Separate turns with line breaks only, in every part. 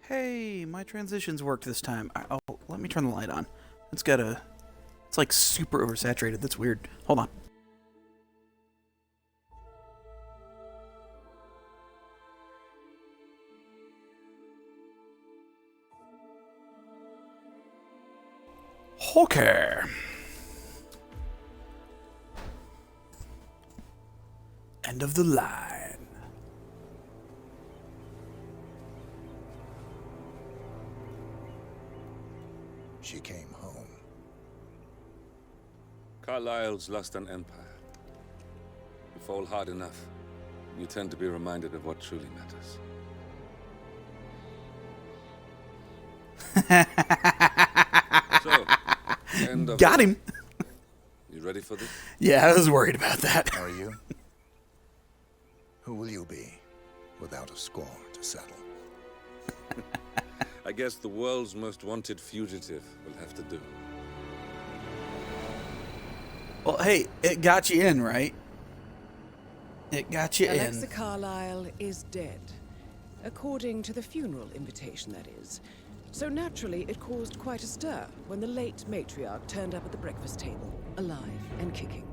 Hey, my transitions worked this time. Oh, let me turn the light on. It's like super oversaturated. That's weird. Hold on. Okay. End of the line.
She came home.
Carlyle's lost an empire. You fall hard enough, you tend to be reminded of what truly matters. So, end of
Got him.
You ready for this?
Yeah, I was worried about that.
Are you? Who will you be without a score to settle?
I guess the world's most wanted fugitive will have to do.
Well, hey, it got you in, right? It got you
Alexa
in.
Carlyle is dead. According to the funeral invitation, that is. So naturally, it caused quite a stir when the late matriarch turned up at the breakfast table, alive and kicking.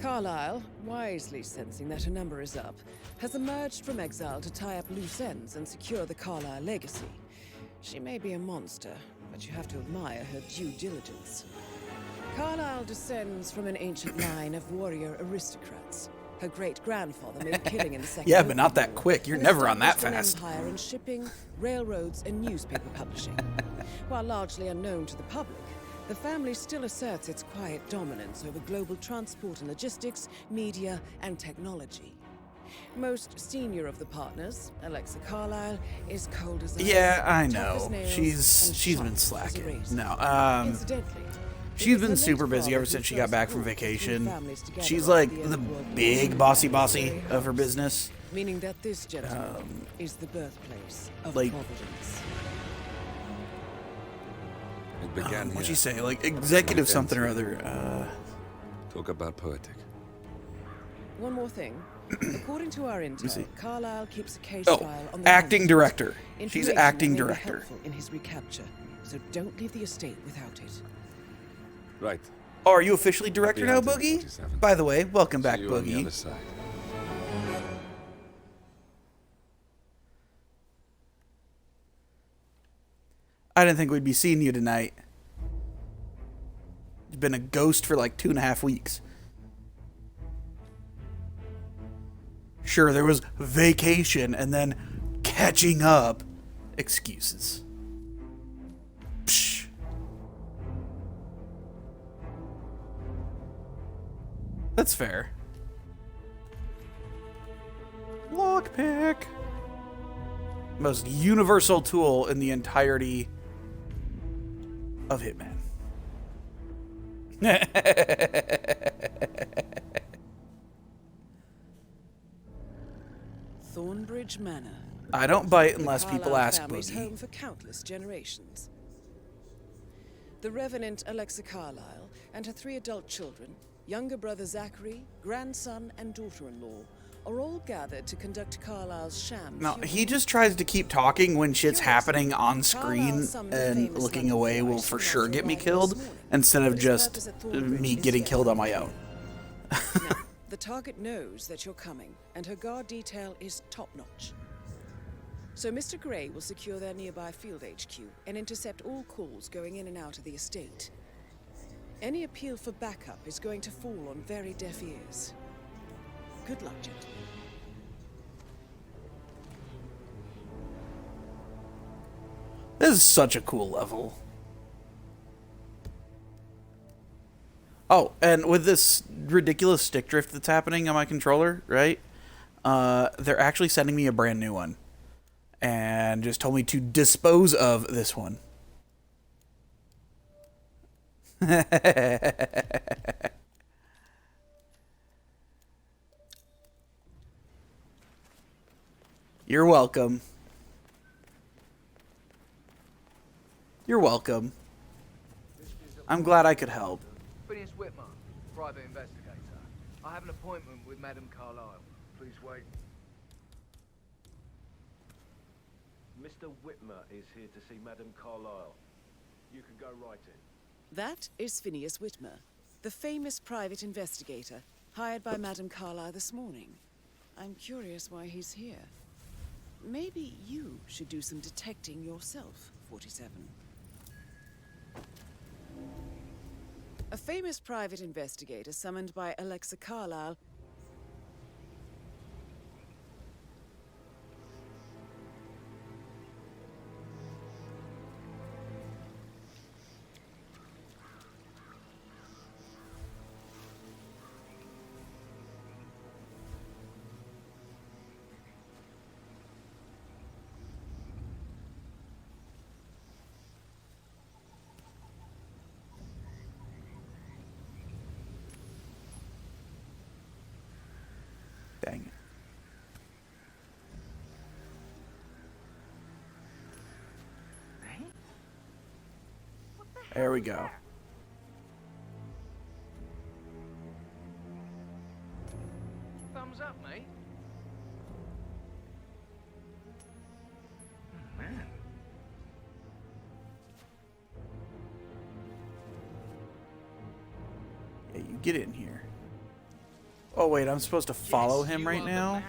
Carlyle, wisely sensing that her number is up, has emerged from exile to tie up loose ends and secure the Carlyle legacy. She may be a monster, but you have to admire her due diligence. Carlyle descends from an ancient line of warrior aristocrats. Her great-grandfather made a killing in the Second
Yeah, but not
Opium
that
War
quick. You're
and
never on that
established
fast.
an empire in shipping, railroads, and newspaper publishing. While largely unknown to the public, the family still asserts its quiet dominance over global transport and logistics, media, and technology. Most senior of the partners, Alexa Carlyle, is cold as ice.
Yeah, I
tough as
know.
nails,
She's
and
been
sharp as a
slacking.
razor.
No,
Incidentally,
she's
it was
been
her
super
late
busy
father
ever
who
since she
first
got back from
brought the two
vacation.
families together
She's
after
like
the end
the
of World War
big
II.
bossy of her business.
Meaning that this gentleman is the birthplace of
like-
Providence.
It began
What'd
here.
she say? Like executive something or other.
Talk about poetic.
One more thing. According to our intel,
see.
Carlyle keeps a case
Oh,
file on the
acting
Hunt.
director. She's
Information
acting
that may be
director.
helpful in his recapture, so don't leave the estate without it.
Right.
Oh, are you officially director now,
Happy hunting,
Boogie?
47.
By the way, welcome back,
See you on the other
Boogie.
side.
I didn't think we'd be seeing you tonight. You've been a ghost for like 2.5 weeks. Sure, there was vacation and then catching up. Excuses. Psh. That's fair. Lockpick. Most universal tool in the entirety of Hitman.
Thornbridge Manor.
I don't bite
The
unless people
Carlyle
ask,
family's
Boogie.
home for countless generations. The Revenant Alexa Carlyle and her 3 adult children, younger brother Zachary, grandson, and daughter-in-law, are all gathered to conduct Carlyle's sham
No,
funeral.
he just tries to keep talking when shit's happening on screen,
Carlyle summoned
and
famous
looking
London
away will
voice
for
from
sure
after
get me
arriving
killed,
this morning,
instead of
but his
just
purpose at Thornbridge
me
is
getting
yet
killed on my
unknown.
own.
Now, the target knows that you're coming, and her guard detail is top-notch. So Mr. Gray will secure their nearby field HQ and intercept all calls going in and out of the estate. Any appeal for backup is going to fall on very deaf ears. Good luck, gentlemen.
This is such a cool level. Oh, and with this ridiculous stick drift that's happening on my controller, right? They're actually sending me a brand new one. And just told me to dispose of this one. You're welcome. You're welcome. I'm glad I could help.
Phineas Whitmer, private investigator. I have an appointment with Madame Carlyle. Please wait.
Mr. Whitmer is here to see Madame Carlyle. You can go right in.
That is Phineas Whitmer, the famous private investigator hired by Madame Carlyle this morning. I'm curious why he's here. Maybe you should do some detecting yourself, 47. A famous private investigator summoned by Alexa Carlyle.
Dang it. There we go.
Thumbs up, mate. Man.
Yeah, you get in here. Oh wait, I'm supposed to follow him right now?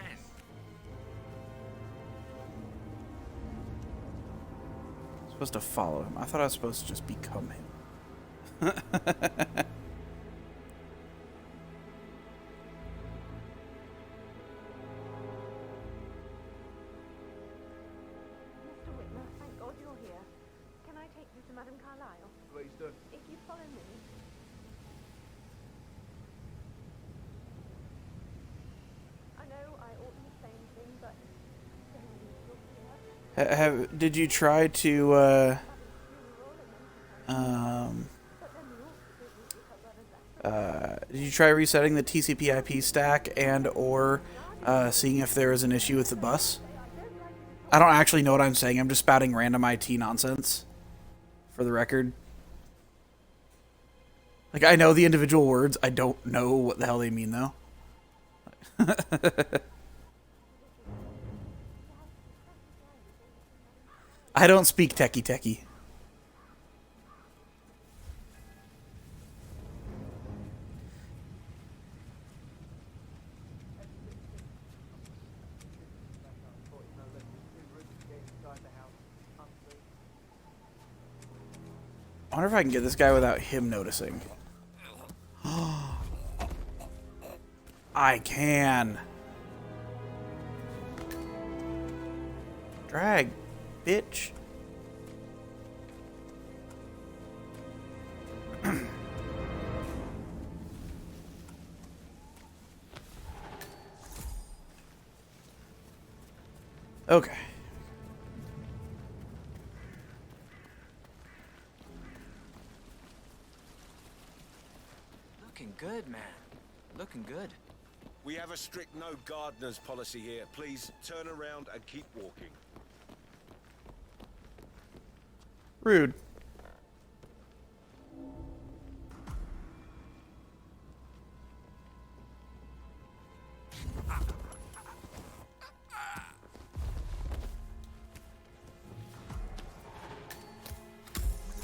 I'm supposed to follow him. I thought I was supposed to just become him.
Mr. Whitmer, thank God you're here. Can I take you to Madame Carlyle?
Please do.
If you follow me. I know I oughtn't say anything, but
Did you try to, did you try resetting the TCP/IP stack and or seeing if there is an issue with the bus? I don't actually know what I'm saying. I'm just spouting random IT nonsense, for the record. Like, I know the individual words. I don't know what the hell they mean, though. I don't speak techie. I wonder if I can get this guy without him noticing. I can. Drag, bitch. Okay.
Looking good, man. Looking good.
We have a strict no gardeners policy here. Please turn around and keep walking.
Rude.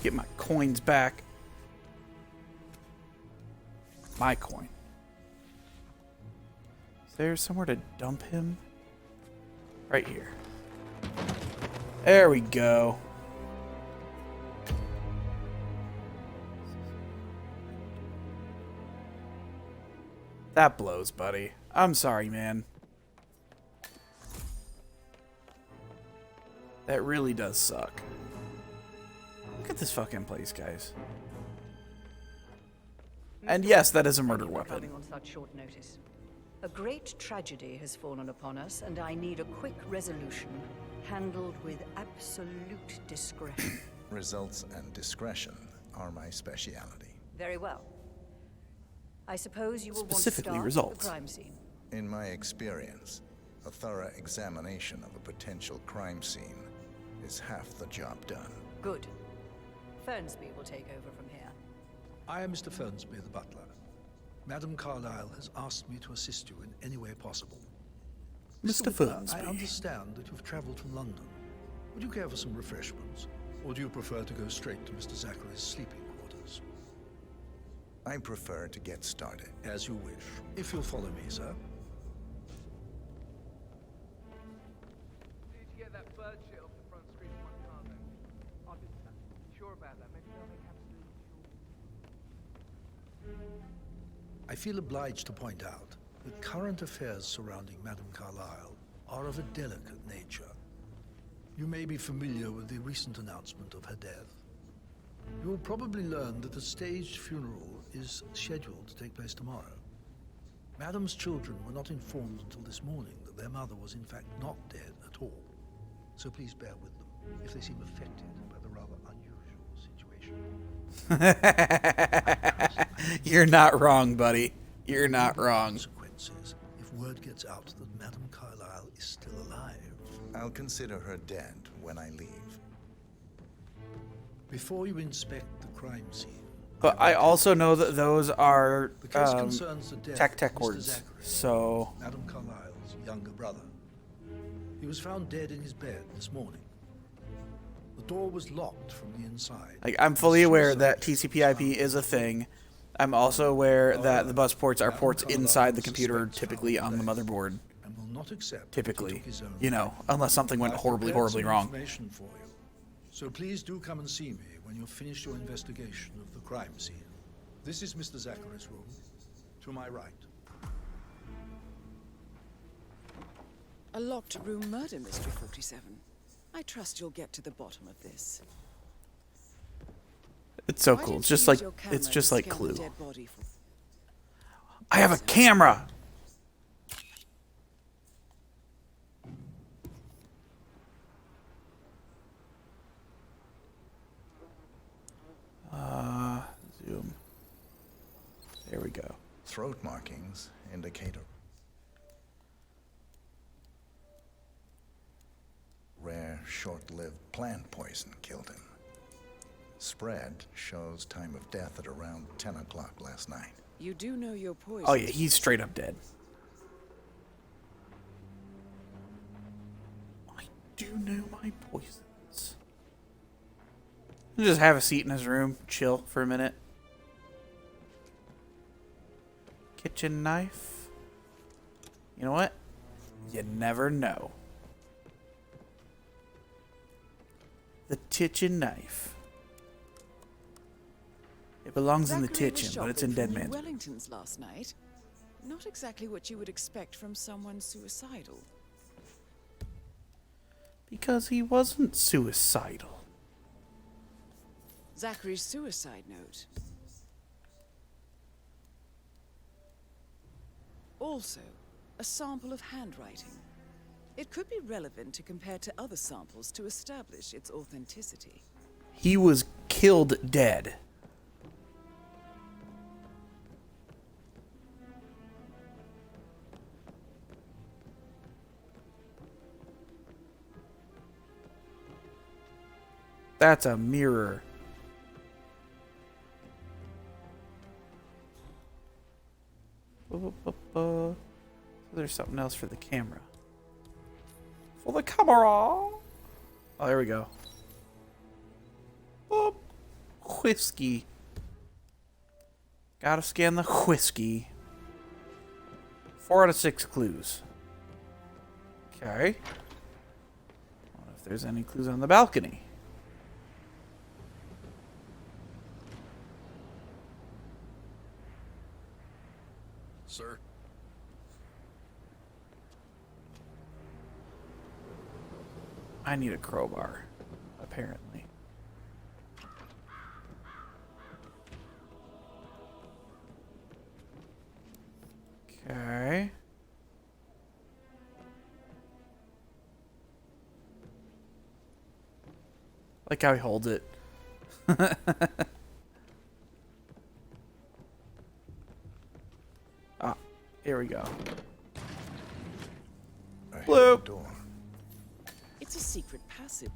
Get my coins back. My coin. Is there somewhere to dump him? Right here. There we go. That blows, buddy. I'm sorry, man. That really does suck. Look at this fucking place, guys. And yes, that is a murder weapon.
Coming on such short notice. A great tragedy has fallen upon us, and I need a quick resolution, handled with absolute discretion.
Results and discretion are my speciality.
Very well. I suppose you will
Specifically
want to start
results.
with the crime scene.
In my experience, a thorough examination of a potential crime scene is half the job done.
Good. Fernsby will take over from here.
I am Mr. Fernsby, the butler. Madame Carlyle has asked me to assist you in any way possible.
Mr.
Whitmer,
Fernsby.
I understand that you've traveled from London. Would you care for some refreshments? Or do you prefer to go straight to Mr. Zachary's sleeping quarters?
I prefer to get started.
As you wish. If you'll follow me, sir.
Did you get that bird shit off the front screen of my car then? I did that. Sure about that? Maybe they'll make absolutely sure.
I feel obliged to point out that current affairs surrounding Madame Carlyle are of a delicate nature. You may be familiar with the recent announcement of her death. You will probably learn that a staged funeral is scheduled to take place tomorrow. Madame's children were not informed until this morning that their mother was in fact not dead at all. So please bear with them if they seem affected by the rather unusual situation.
You're not wrong, buddy. You're not wrong.
Consequences if word gets out that Madame Carlyle is still alive.
I'll consider her dead when I leave.
Before you inspect the crime scene.
But I also know that those are
The case concerns the death
tech
of Mr.
words.
Zachary,
So
Madame Carlyle's younger brother. He was found dead in his bed this morning. The door was locked from the inside.
like, I'm fully aware that TCP/IP is a thing. I'm also aware that the bus ports are ports inside the computer, typically on the motherboard.
And will not accept
Typically, you know, unless something went horribly, horribly wrong.
Information for you. So please do come and see me when you've finished your investigation of the crime scene. This is Mr. Zachary's room. To my right.
A locked room murder mystery, 47. I trust you'll get to the bottom of this.
It's so
Why
cool.
don't
It's
you
just
use
like
your camera
it's just
to
like
scan the
Clue.
dead body for-
I have a camera. Zoom. There we go.
Throat markings indicate a rare, short-lived plant poison killed him. Spread shows time of death at around 10 o'clock last night.
You do know your poison.
Oh yeah, he's straight up dead. I do know my poisons. Just have a seat in his room, chill for a minute. Kitchen knife. You know what? You never know. The kitchen knife. It belongs in the
Zachary was
kitchen, but it's in
shopping
Dead
for New
Man's.
Wellingtons last night. Not exactly what you would expect from someone suicidal.
Because he wasn't suicidal.
Zachary's suicide note. Also, a sample of handwriting. It could be relevant to compare to other samples to establish its authenticity.
He was killed dead. That's a mirror. So there's something else for the camera. For the camera. Oh, there we go. Boop. Whiskey. Gotta scan the whiskey. 4 out of 6 clues. Okay. I wonder if there's any clues on the balcony.
Sir?
I need a crowbar, apparently. Okay. Like how he holds it. Ah, here we go.
A
Bloop.
hidden door.
It's a secret passage.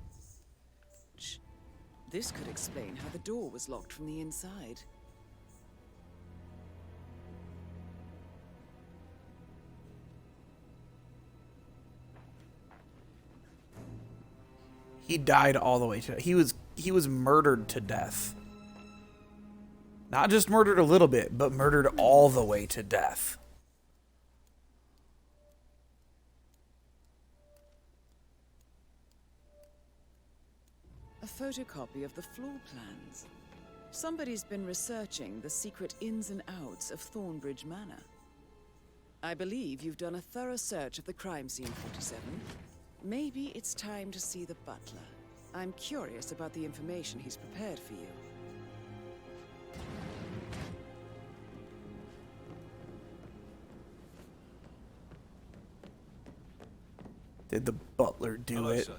This could explain how the door was locked from the inside.
He died all the way to he was murdered to death. Not just murdered a little bit, but murdered all the way to death.
A photocopy of the floor plans. Somebody's been researching the secret ins and outs of Thornbridge Manor. I believe you've done a thorough search of the crime scene, 47. Maybe it's time to see the butler. I'm curious about the information he's prepared for you.
Did the butler do it?
Sir.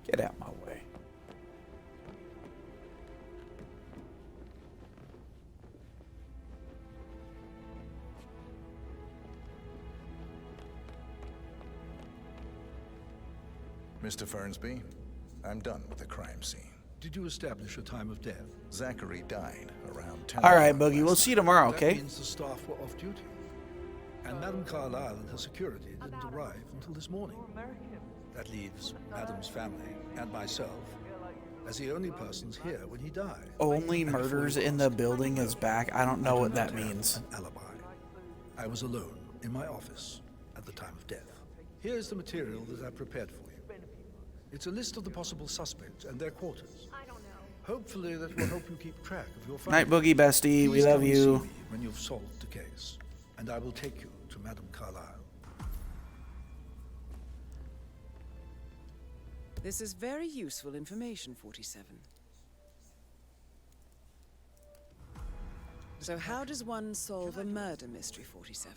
Get out my way.
Mr. Fernsby, I'm done with the crime scene.
Did you establish a time of death?
Zachary died around 10
All right,
o'clock
Boogie. We'll
last
see you
night.
tomorrow,
That
okay?
means the staff were off duty. And Madame Carlyle and her security didn't arrive until this morning. That leaves Adam's family and myself as the only persons here when he died.
Only
And before
murders
he
in the
passed,
building is back. I don't know what that
I do not have
means.
An alibi. I was alone in my office at the time of death. Here's the material that I prepared for you. It's a list of the possible suspects and their quarters.
I don't know.
Hopefully that will help you keep track of your
Night,
findings.
Boogie bestie. We
Please
love
come and
you.
see me when you've solved the case, and I will take you to Madame Carlyle.
This is very useful information, 47. So how does one solve a murder mystery, 47?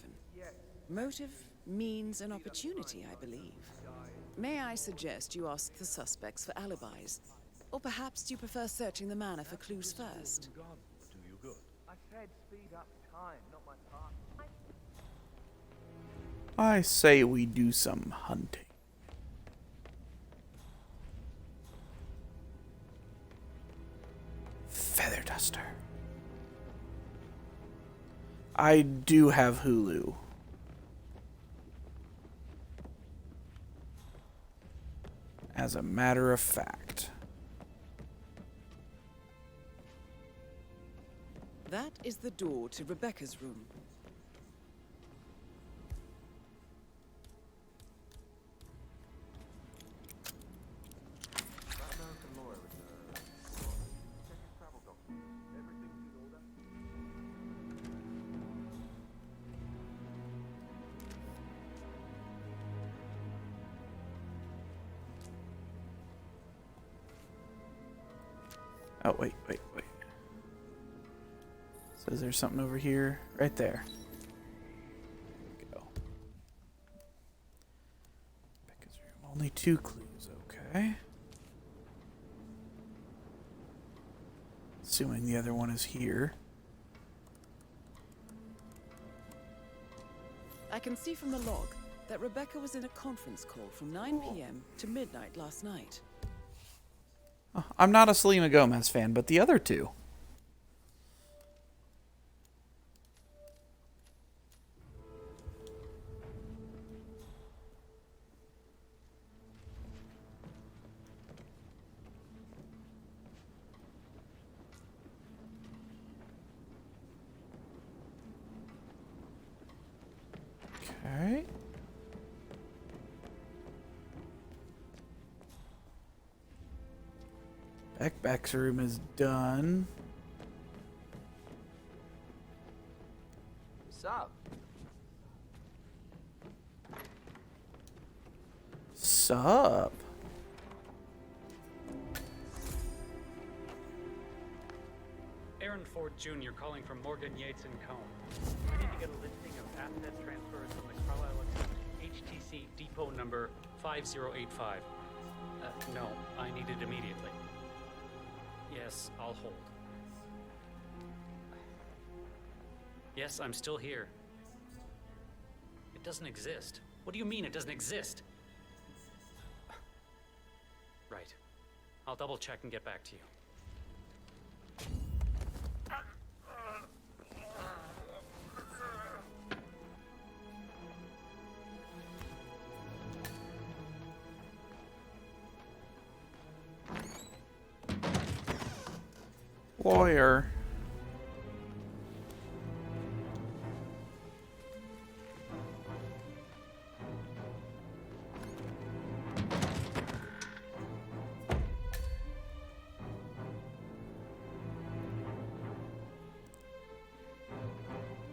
Motive, means, and opportunity, I believe. May I suggest you ask the suspects for alibis? Or perhaps you prefer searching the manor for clues first?
I said speed up time, not my part.
I say we do some hunting. Feather duster. I do have Hulu. As a matter of fact.
That is the door to Rebecca's room.
Oh, wait. Says there's something over here. Right there. Go. Becca's room. Only 2 clues. Okay. Assuming the other one is here.
I can see from the log that Rebecca was in a conference call from 9 p.m. to midnight last night.
I'm not a Selena Gomez fan, but the other 2. Okay. Beck's room is done.
Sup?
Sup?
Aaron Ford Jr. calling from Morgan Yates and Co. I need to get a listing of asset transfers from the Carlisle account HTC depot number 5085. No, I need it immediately. Yes, I'll hold. Yes, I'm still here. It doesn't exist. What do you mean it doesn't exist? Right. I'll double check and get back to you.
Lawyer.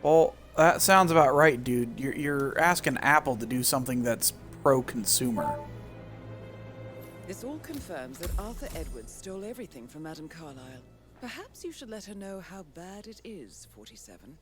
Well, that sounds about right, dude. You're asking Apple to do something that's pro-consumer.
This all confirms that Arthur Edwards stole everything from Madame Carlyle. Perhaps you should let her know how bad it is, 47.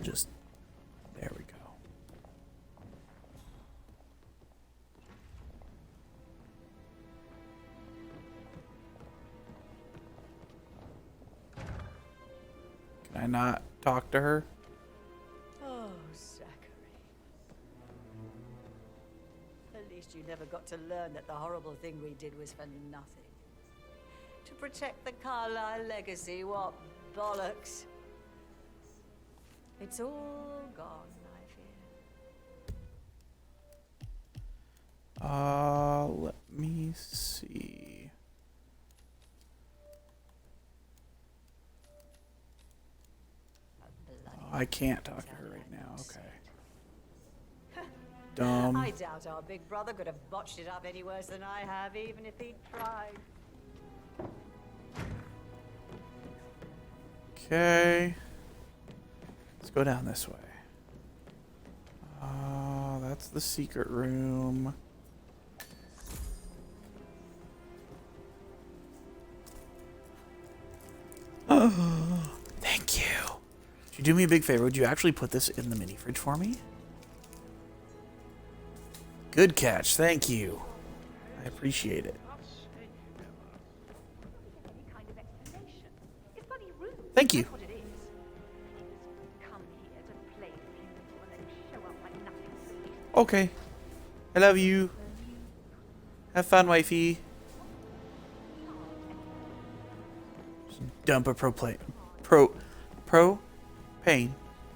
Just there we go. Can I not talk to her?
Oh, Zachary. At least you never got to learn that the horrible thing we did was for nothing. To protect the Carlyle legacy, what bollocks. It's all gone, I fear.
Let me see. Oh, I can't talk to her right now. Okay. Dumb.
I doubt our big brother could have botched it up any worse than I have, even if he'd tried.
Okay. Let's go down this way. That's the secret room. Thank you. Would you do me a big favor? Would you actually put this in the mini fridge for me? Good catch. Thank you. I appreciate it. Thank you. Okay. I love you. Have fun, wifey. Just dump a propane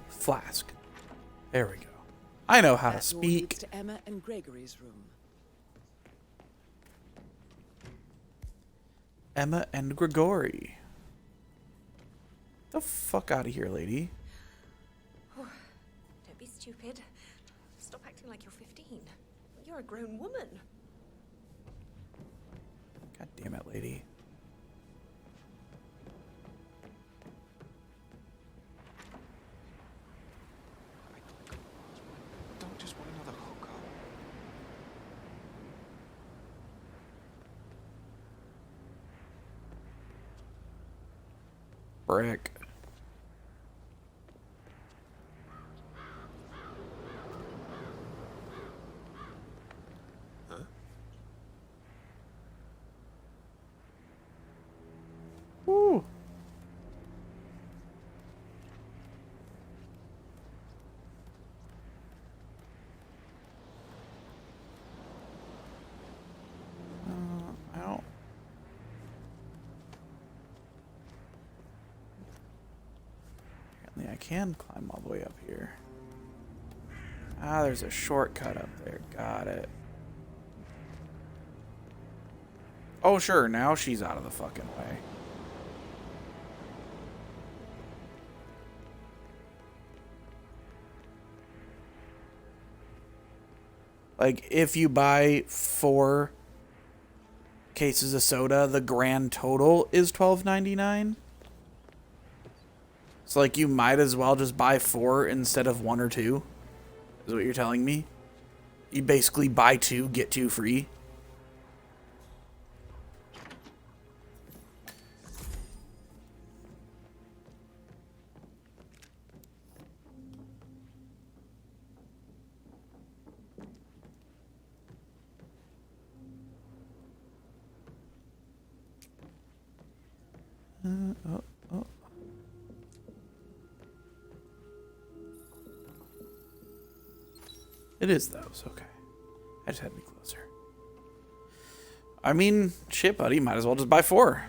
flask. There we go. I know how to
That door leads
speak.
to Emma and Gregory's room.
Emma and Gregory. The fuck out of here, lady.
Oh, don't be stupid. Stop acting like you're 15. You're a grown woman.
God damn it, lady.
Don't just want another hookup.
Brick. Woo. I don't. Apparently I can climb all the way up here. Ah, there's a shortcut up there. Got it. Oh, sure. Now she's out of the fucking way. Like, if you buy 4 cases of soda, the grand total is $12.99. So, like, you might as well just buy 4 instead of 1 or 2. Is what you're telling me? You basically buy 2, get 2 free. Oh. It is those, okay. I just had to be closer. I mean, shit, buddy, might as well just buy 4.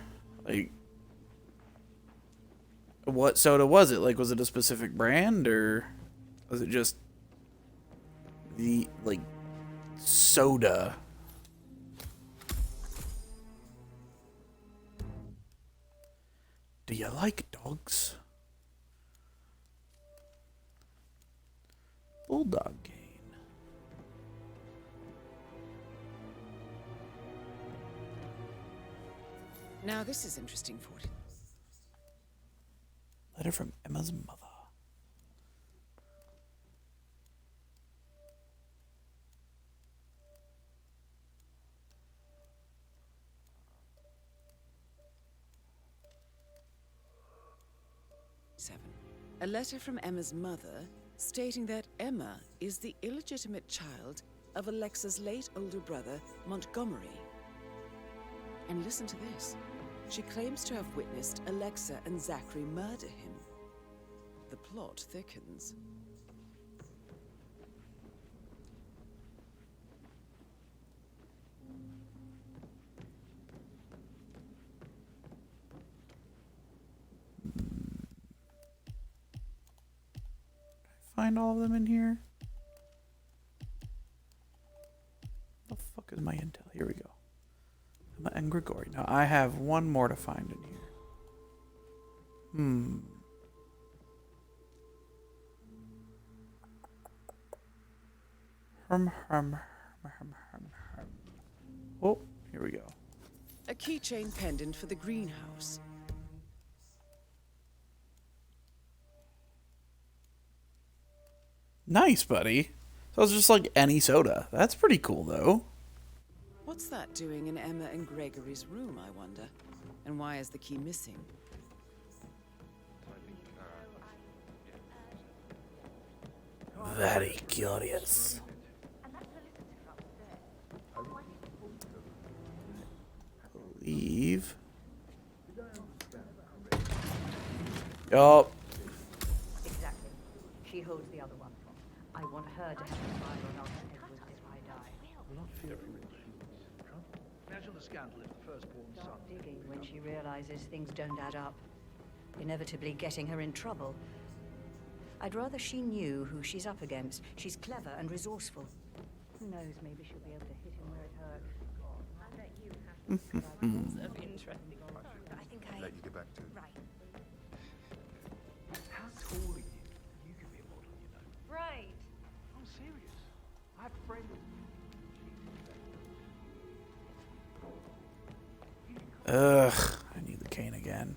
Like, what soda was it? Like, was it a specific brand, or was it just the, like, soda? Do you like dogs? Bulldog cane.
Now this is interesting, 40.
Letter from Emma's mother.
A letter from Emma's mother stating that Emma is the illegitimate child of Alexa's late older brother, Montgomery. And listen to this. She claims to have witnessed Alexa and Zachary murder him. The plot thickens.
Find all of them in here. The fuck is my intel? Here we go. Emma and Grigori. Now I have one more to find in here. Oh, here we go.
A keychain pendant for the greenhouse.
Nice, buddy. So it's just like any soda. That's pretty cool, though.
What's that doing in Emma and Gregory's room, I wonder? And why is the key missing?
Very curious. Leave. Yup.
Exactly. She holds the other one. I want her to have the file on us, Edward, if I die.
We're not fearing Imagine the scandal if the firstborn son...
Start digging when she realizes things don't add up, inevitably getting her in trouble. I'd rather she knew who she's up against. She's clever and resourceful. Who knows, maybe she'll be able to hit him where it hurts. I bet you have
So interesting. I think I...
Let you get back to it.
Right.
How tall are you? You could be a model, you know.
Right.
I'm serious. I have a friend with...
Ugh, I need the cane again.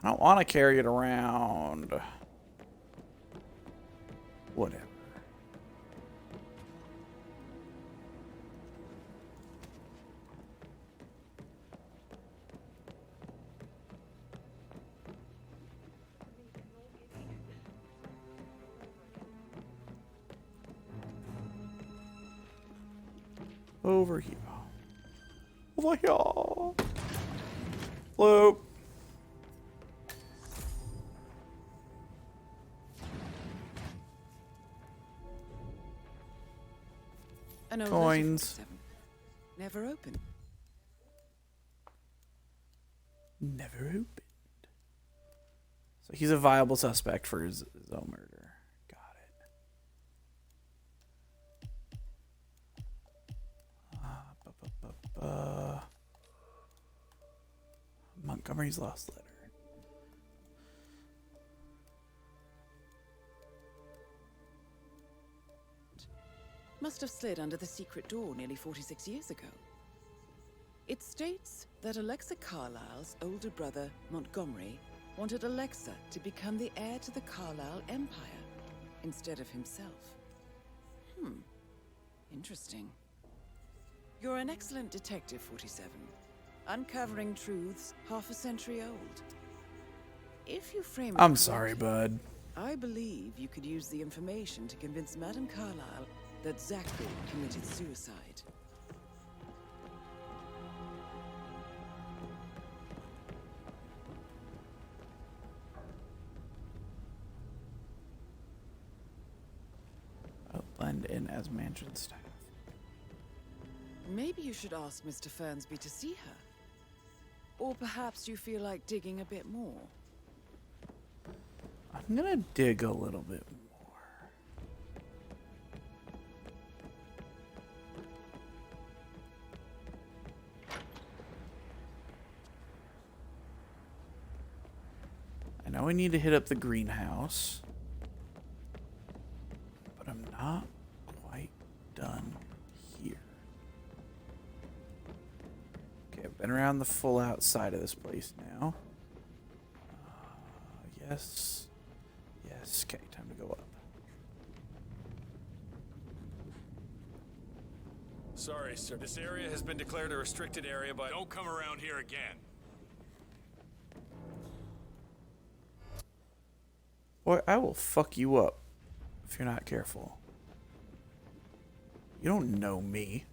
I don't want to carry it around. Whatever. Over here. Over here. Hello.
An old
Coins.
letter, 47. Never opened.
Never opened. So he's a viable suspect for his own murder. Got it. Montgomery's lost letter.
Must have slid under the secret door nearly 46 years ago. It states that Alexa Carlisle's older brother, Montgomery, wanted Alexa to become the heir to the Carlisle Empire instead of himself. Interesting. You're an excellent detective, 47. Uncovering truths half a century old. If you frame it
I'm sorry,
correctly,
bud.
I believe you could use the information to convince Madame Carlisle that Zachary committed suicide.
I'll blend in as mansion staff.
Maybe you should ask Mr. Fernsby to see her. Or perhaps you feel like digging a bit more?
I'm gonna dig a little bit more. I know I need to hit up the greenhouse, but I'm not quite done here. Okay, I've been around the full outside of this place now. Yes. Yes. Okay, time to go up.
Sorry, sir. This area has been declared a restricted area, but don't come around here again.
Boy, I will fuck you up if you're not careful. You don't know me.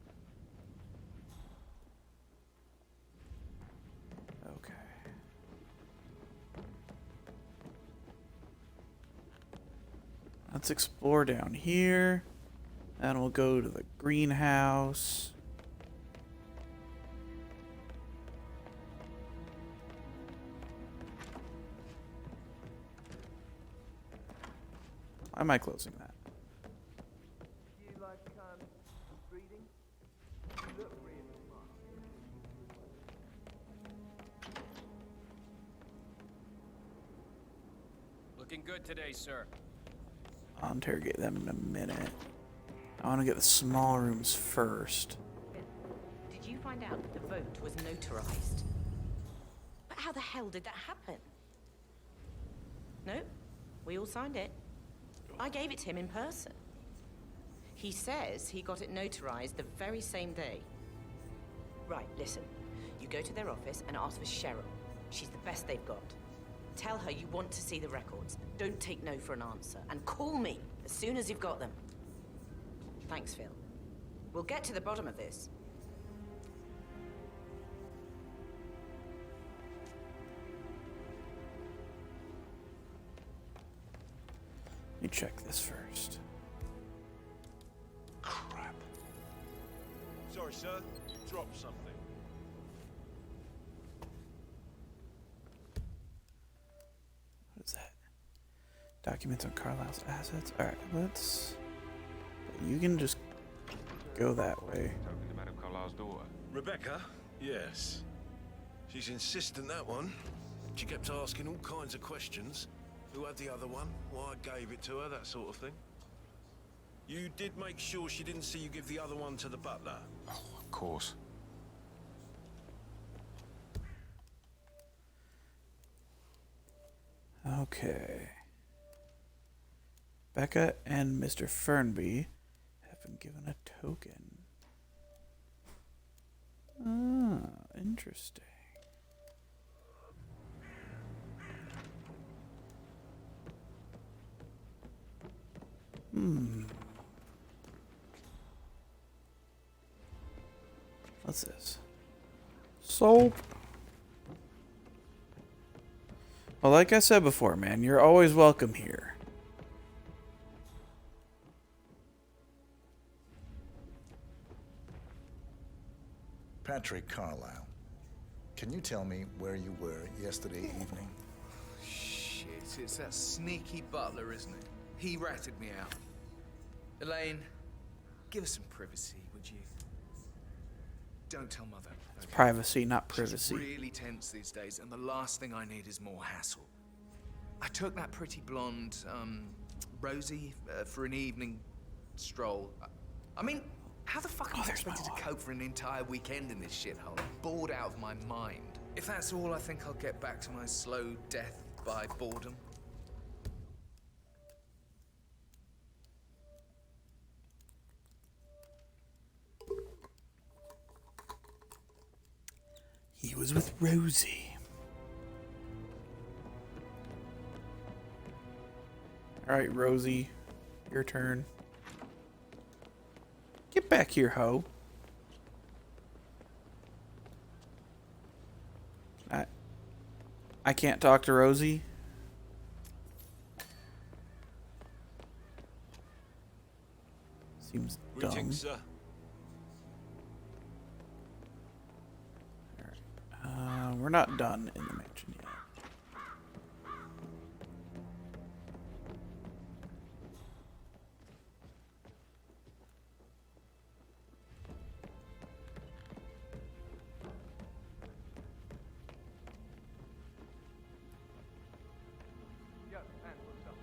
Okay. Let's explore down here. And we'll go to the greenhouse. Why am I closing that?
You like reading? You look really smart.
Looking good today, sir.
I'll interrogate them in a minute. I want to get the small rooms first.
Did you find out that the vote was notarized? But how the hell did that happen? No, we all signed it. I gave it to him in person. He says he got it notarized the very same day. Right, listen. You go to their office and ask for Cheryl. She's the best they've got. Tell her you want to see the records. Don't take no for an answer. And call me as soon as you've got them. Thanks, Phil. We'll get to the bottom of this.
Let me check this first.
Crap. Sorry, sir. Dropped something.
What is that? Documents on Carlisle's assets. Alright, let's... You can just go that way.
Talking to Madame Carlisle's daughter.
Rebecca? Yes. She's insistent, that one. She kept asking all kinds of questions. Who had the other one? Why I gave it to her, that sort of thing. You did make sure she didn't see you give the other one to the butler?
Oh, of course.
Okay. Becca and Mr. Fernby have been given a token. Ah, interesting. What's this? Soap. Well, like I said before, man, you're always welcome here.
Patrick Carlisle, can you tell me where you were yesterday evening?
Shit, it's that sneaky butler, isn't it? He ratted me out. Elaine, give us some privacy, would you? Don't tell Mother.
It's privacy, not privacy.
She's really tense these days, and the last thing I need is more hassle. I took that pretty blonde, Rosie, for an evening stroll. I mean, how the fuck am I expected to cope for an entire weekend in this shithole? I'm bored out of my mind. If that's all, I think I'll get back to my slow death by boredom.
He was with Rosie. Alright, Rosie. Your turn. Get back here, ho. I can't talk to Rosie. Seems dumb.
Greetings, sir.
we're not done in the mansion yet.
Yes, and what's up?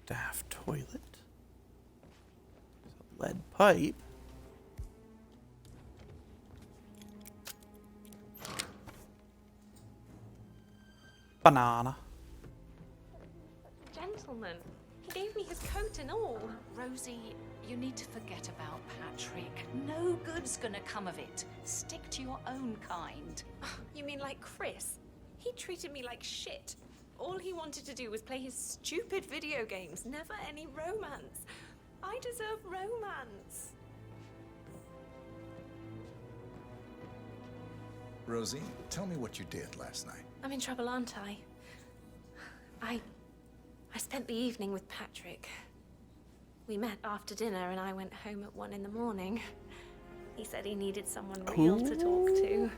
Staff toilet. There's a lead pipe. Banana.
Gentleman. He gave me his coat and all.
Rosie, you need to forget about Patrick. No good's gonna come of it. Stick to your own kind.
You mean like Chris? He treated me like shit. All he wanted to do was play his stupid video games, never any romance. I deserve romance.
Rosie, tell me what you did last night.
I'm in trouble, aren't I? I spent the evening with Patrick. We met after dinner and I went home at 1 in the morning. He said he needed someone real to talk to.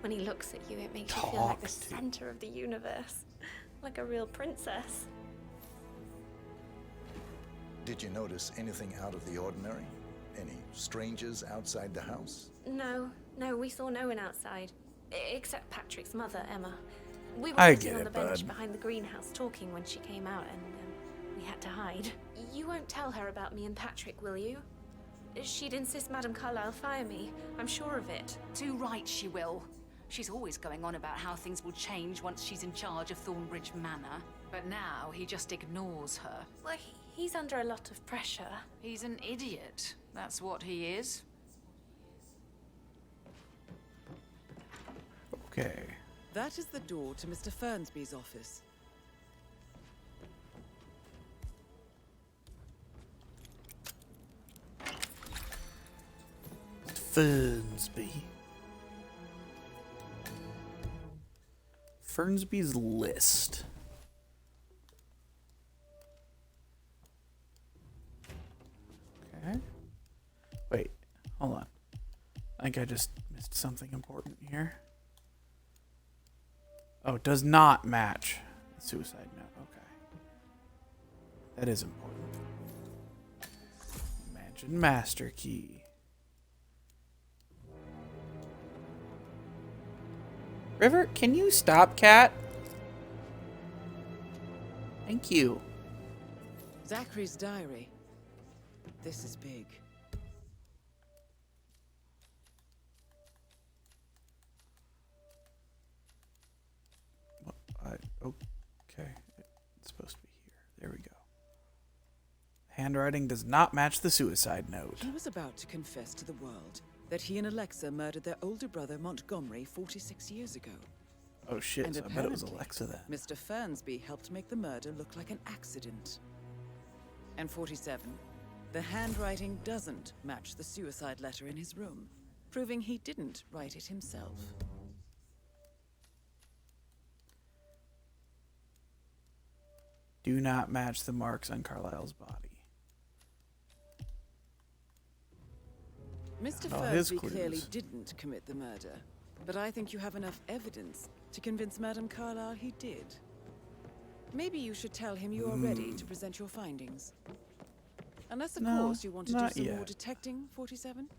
When he looks at you, it makes you feel like the center of the universe. Like a real princess.
Did you notice anything out of the ordinary? Any strangers outside the house?
No, we saw no one outside. Except Patrick's mother, Emma. We were
I
sitting
get
on
it,
the bench
bud.
behind the greenhouse talking when she came out and we had to hide. You won't tell her about me and Patrick, will you? She'd insist Madame Carlyle fire me. I'm sure of it.
Too right she will. She's always going on about how things will change once she's in charge of Thornbridge Manor. But now he just ignores her.
Well, he's under a lot of pressure.
He's an idiot. That's what he is.
Okay.
That is the door to Mr. Fernsby's office.
Fernsby. Fernsby's list. Okay. Wait, hold on. I think I just missed something important here. Oh, it does not match the suicide note. Okay. That is important. Mansion master key. River, can you stop, cat? Thank you.
Zachary's diary. This is big.
Okay. It's supposed to be here. There we go. Handwriting does not match the suicide note.
He was about to confess to the world that he and Alexa murdered their older brother Montgomery 46 years ago.
Oh shit,
And
so I bet it was
apparently,
Alexa then.
Mr. Fernsby helped make the murder look like an accident. And 47, the handwriting doesn't match the suicide letter in his room, proving he didn't write it himself.
Do not match the marks on Carlisle's body.
Mr.
Oh, his
Fernsby
clues.
clearly didn't commit the murder, but I think you have enough evidence to convince Madame Carlyle he did. Maybe you should tell him you are ready to present your findings. Unless, of
No,
course, you want to do
not
some more
yet.
detecting, 47?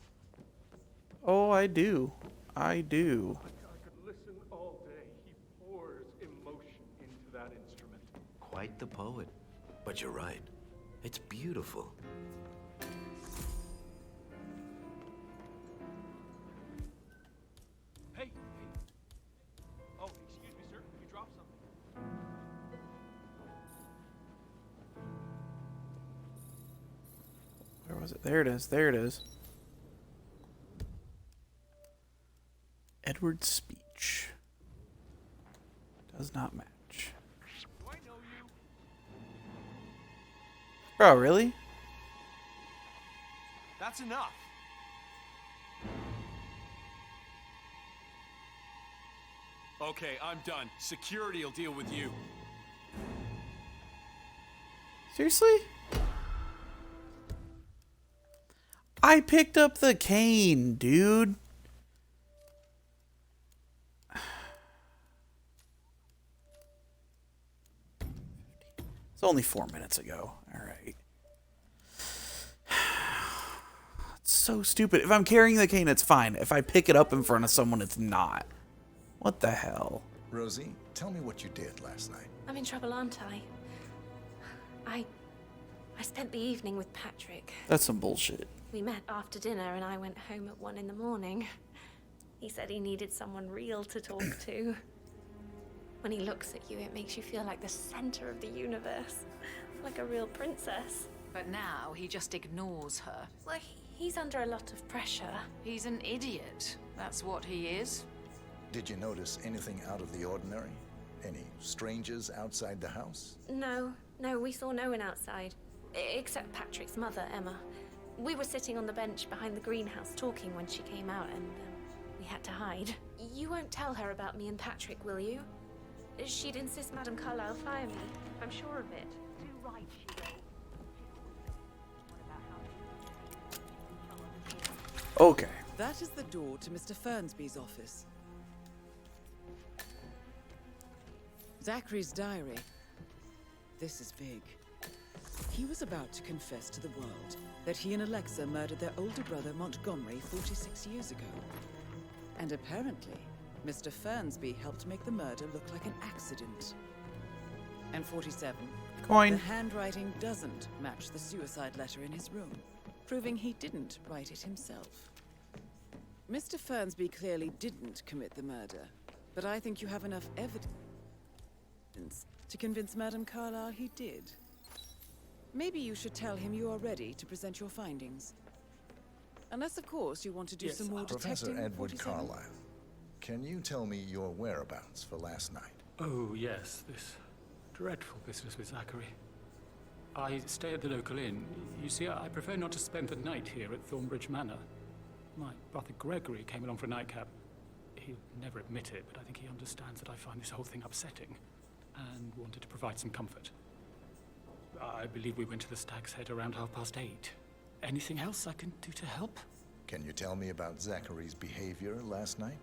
Oh, I do. I do.
I could listen all day. He pours emotion into that instrument.
Quite the poet. But you're right. It's beautiful.
Hey! Oh, excuse me, sir. You dropped something.
Where was it? There it is. There it is. Edward's speech. Does not match.
Do I know you?
Bro, really?
That's enough. Okay, I'm done. Security will deal with you.
Seriously? I picked up the cane, dude. It's only 4 minutes ago. All right. It's so stupid. If I'm carrying the cane, it's fine. If I pick it up in front of someone, it's not. What the hell?
Rosie, tell me what you did last night.
I'm in trouble, aren't I? I spent the evening with Patrick.
That's some bullshit.
We met after dinner and I went home at 1 in the morning. He said he needed someone real to talk to. When he looks at you, it makes you feel like the center of the universe. Like a real princess.
But now he just ignores her.
Well, he's under a lot of pressure.
He's an idiot. That's what he is.
Did you notice anything out of the ordinary? Any strangers outside the house?
No, we saw no one outside. Except Patrick's mother, Emma. We were sitting on the bench behind the greenhouse talking when she came out and we had to hide. You won't tell her about me and Patrick, will you? She'd insist Madame Carlyle fire me. I'm sure of it.
Too right, she will.
Okay.
That is the door to Mr. Fernsby's office. Zachary's diary. This is big. He was about to confess to the world that he and Alexa murdered their older brother Montgomery 46 years ago. And apparently, Mr. Fernsby helped make the murder look like an accident. And 47.
Coin.
The handwriting doesn't match the suicide letter in his room, proving he didn't write it himself. Mr. Fernsby clearly didn't commit the murder, but I think you have enough evidence to convince Madame Carlyle he did. Maybe you should tell him you are ready to present your findings. Unless, of course, you want to do some more
Professor
detecting.
Edward
47?
Carlyle, can you tell me your whereabouts for last night?
Oh, yes, this dreadful business with Zachary. I stay at the local inn. You see, I prefer not to spend the night here at Thornbridge Manor. My brother Gregory came along for a nightcap. He'll never admit it, but I think he understands that I find this whole thing upsetting and wanted to provide some comfort. I believe we went to the Stag's Head around 8:30. Anything else I can do to help?
Can you tell me about Zachary's behavior last night?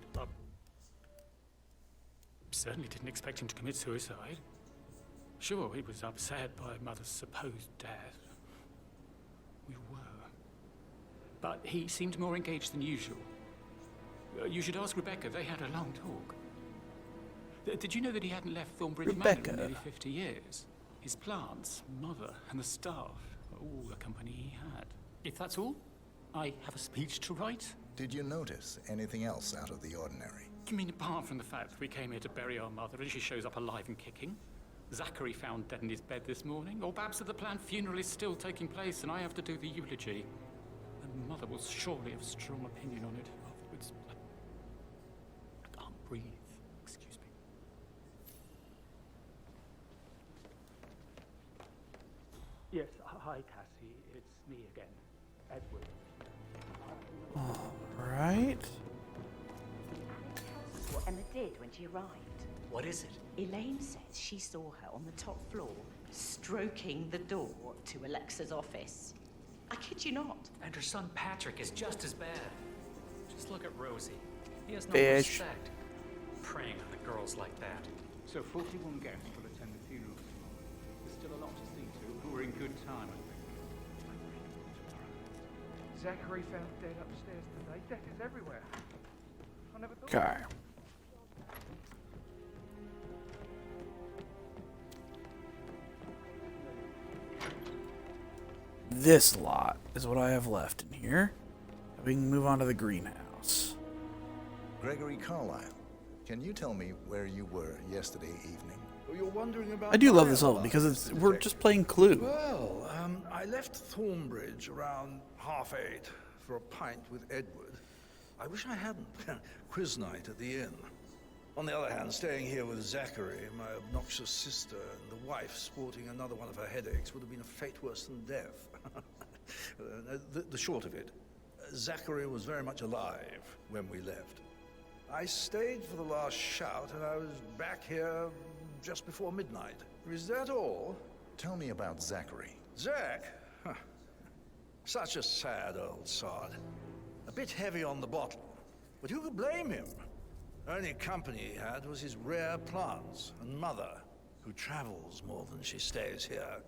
Certainly didn't expect him to commit suicide. Sure, he was upset by Mother's supposed death. We were. But he seemed more engaged than usual. You should ask Rebecca. They had a long talk. Did you know that he hadn't left Thornbridge Manor in nearly 50 years? His plants, Mother, and the staff were all the company he had. If that's all, I have a speech to write.
Did you notice anything else out of the ordinary?
You mean apart from the fact that we came here to bury our mother and she shows up alive and kicking? Zachary found dead in his bed this morning? Or perhaps that the planned funeral is still taking place and I have to do the eulogy? And Mother will surely have a strong opinion on it afterwards. I can't breathe. Excuse me. Yes, hi Cassie, it's me again, Edward.
All right.
What Emma did when she arrived.
What is it?
Elaine says she saw her on the top floor, stroking the door to Alexa's office. I kid you not.
And her son Patrick is just as bad. Just look at Rosie. He has no
Fish.
respect. Preying on the girls like that.
So 41 guests will attend the funeral tomorrow. There's still a lot to see to, but we're in good time, I think.
Zachary found dead upstairs today. Death is everywhere. I never thought.
Okay. This lot is what I have left in here. We can move on to the greenhouse.
Gregory Carlyle, can you tell me where you were yesterday evening?
Oh, you're wondering about
I do love
my
this level because we're just playing Clue.
Well, I left Thornbridge around 8:30 for a pint with Edward. I wish I hadn't. Quiz night at the inn. On the other hand, staying here with Zachary, my obnoxious sister, and the wife sporting another one of her headaches would have been a fate worse than death. The short of it, Zachary was very much alive when we left. I stayed for the last shout, and I was back here just before midnight. Is that all?
Tell me about Zachary.
Zach? Huh. Such a sad old sod. A bit heavy on the bottle, but who could blame him? Only company he had was his rare plants and mother, who travels more than she stays here.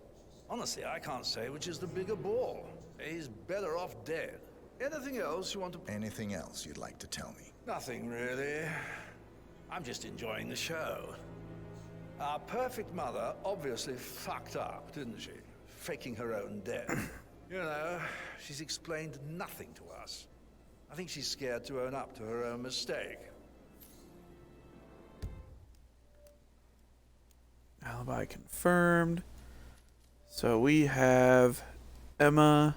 Honestly, I can't say which is the bigger ball. He's better off dead. Anything else you want to...
Anything else you'd like to tell me?
Nothing, really. I'm just enjoying the show. Our perfect mother obviously fucked up, didn't she? Faking her own death. You know, she's explained nothing to us. I think she's scared to own up to her own mistake.
Alibi confirmed. So we have Emma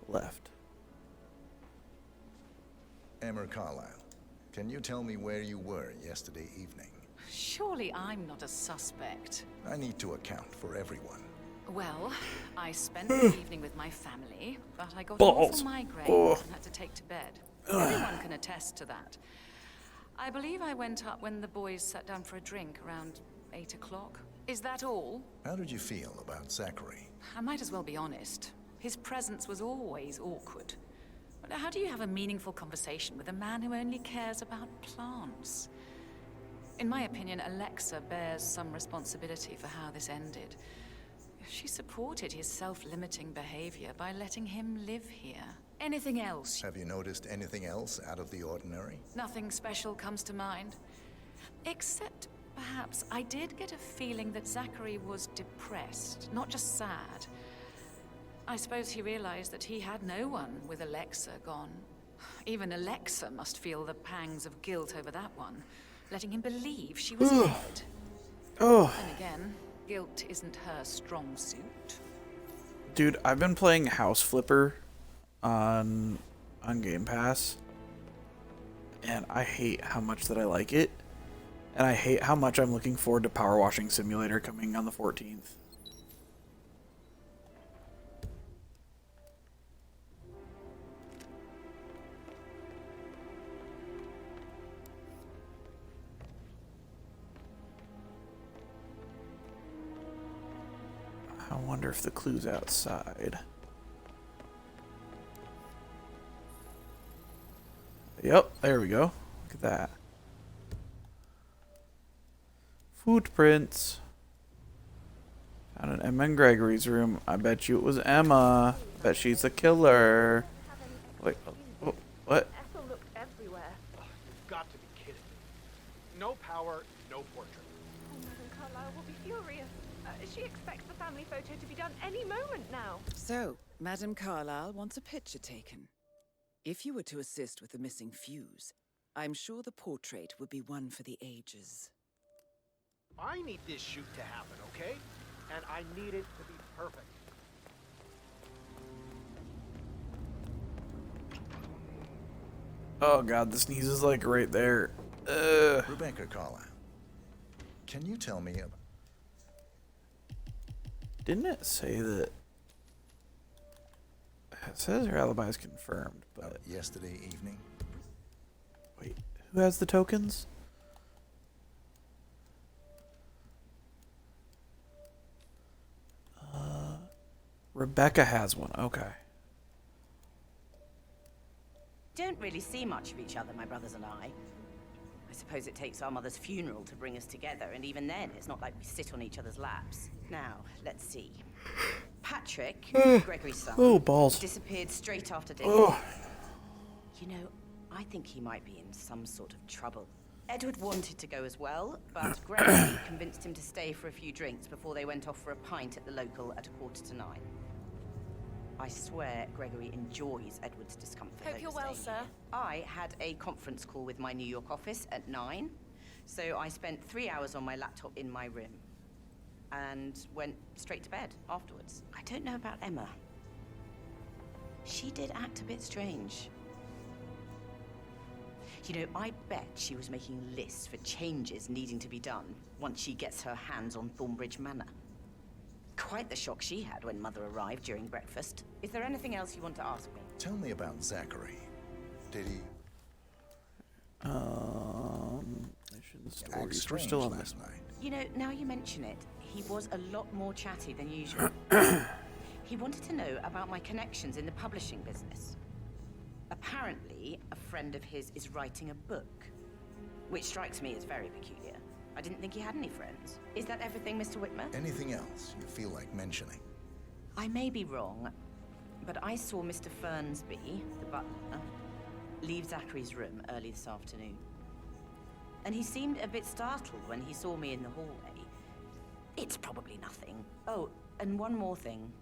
left.
Emma Carlisle, can you tell me where you were yesterday evening?
Surely I'm not a suspect.
I need to account for everyone.
Well, I spent the evening with my family, but I got
Balls.
an awful migraine
Oh.
and had to take to bed. Everyone can attest to that. I believe I went up when the boys sat down for a drink around 8 o'clock. Is that all?
How did you feel about Zachary?
I might as well be honest. His presence was always awkward. But how do you have a meaningful conversation with a man who only cares about plants? In my opinion, Alexa bears some responsibility for how this ended. She supported his self-limiting behavior by letting him live here. Anything else?
Have you noticed anything else out of the ordinary?
Nothing special comes to mind. Except, perhaps, I did get a feeling that Zachary was depressed, not just sad. I suppose he realized that he had no one with Alexa gone. Even Alexa must feel the pangs of guilt over that one, letting him believe she was dead.
Oh.
And again, guilt isn't her strong suit.
Dude, I've been playing House Flipper on Game Pass, and I hate how much that I like it, and I hate how much I'm looking forward to Power Washing Simulator coming on the 14th. I wonder if the clue's outside. Yep, there we go. Look at that. Footprints. Found an Emma and Gregory's room. I bet you it was Emma. Bet she's the killer. Wait, oh, what?
Ethel looked everywhere.
You've got to be kidding me. No power, no portrait.
Oh, Madame Carlisle will be furious. She expects the family photo to be done any moment now.
So, Madame Carlisle wants a picture taken. If you were to assist with the missing fuse, I'm sure the portrait would be one for the ages.
I need this shoot to happen, okay? And I need it to be perfect.
Oh god, the sneeze is like right there.
Rebecca Carlisle, can you tell me about...
Didn't it say that? It says her alibi is confirmed, but
yesterday evening?
Wait, who has the tokens? Rebecca has one. Okay.
Don't really see much of each other, my brothers and I. I suppose it takes our mother's funeral to bring us together, and even then, it's not like we sit on each other's laps. Now, let's see. Patrick, Gregory's son,
Oh, balls.
disappeared straight after dinner.
Oh.
You know, I think he might be in some sort of trouble. Edward wanted to go as well, but Gregory convinced him to stay for a few drinks before they went off for a pint at the local at 8:45. I swear Gregory enjoys Edward's discomfort.
Hope
over
you're well,
staying
sir.
here. I had a conference call with my New York office at 9, so I spent 3 hours on my laptop in my room and went straight to bed afterwards. I don't know about Emma. She did act a bit strange. You know, I bet she was making lists for changes needing to be done once she gets her hands on Thornbridge Manor. Quite the shock she had when Mother arrived during breakfast. Is there anything else you want to ask me?
Tell me about Zachary. Did he
Mission
act
stories. We're
strange
still on this.
last night?
You know, now you mention it, he was a lot more chatty than usual. He wanted to know about my connections in the publishing business. Apparently, a friend of his is writing a book, which strikes me as very peculiar. I didn't think he had any friends. Is that everything, Mr. Whitmer?
Anything else you feel like mentioning?
I may be wrong, but I saw Mr. Fernsby, the butler, leave Zachary's room early this afternoon. And he seemed a bit startled when he saw me in the hallway. It's probably nothing. Oh, and one more thing.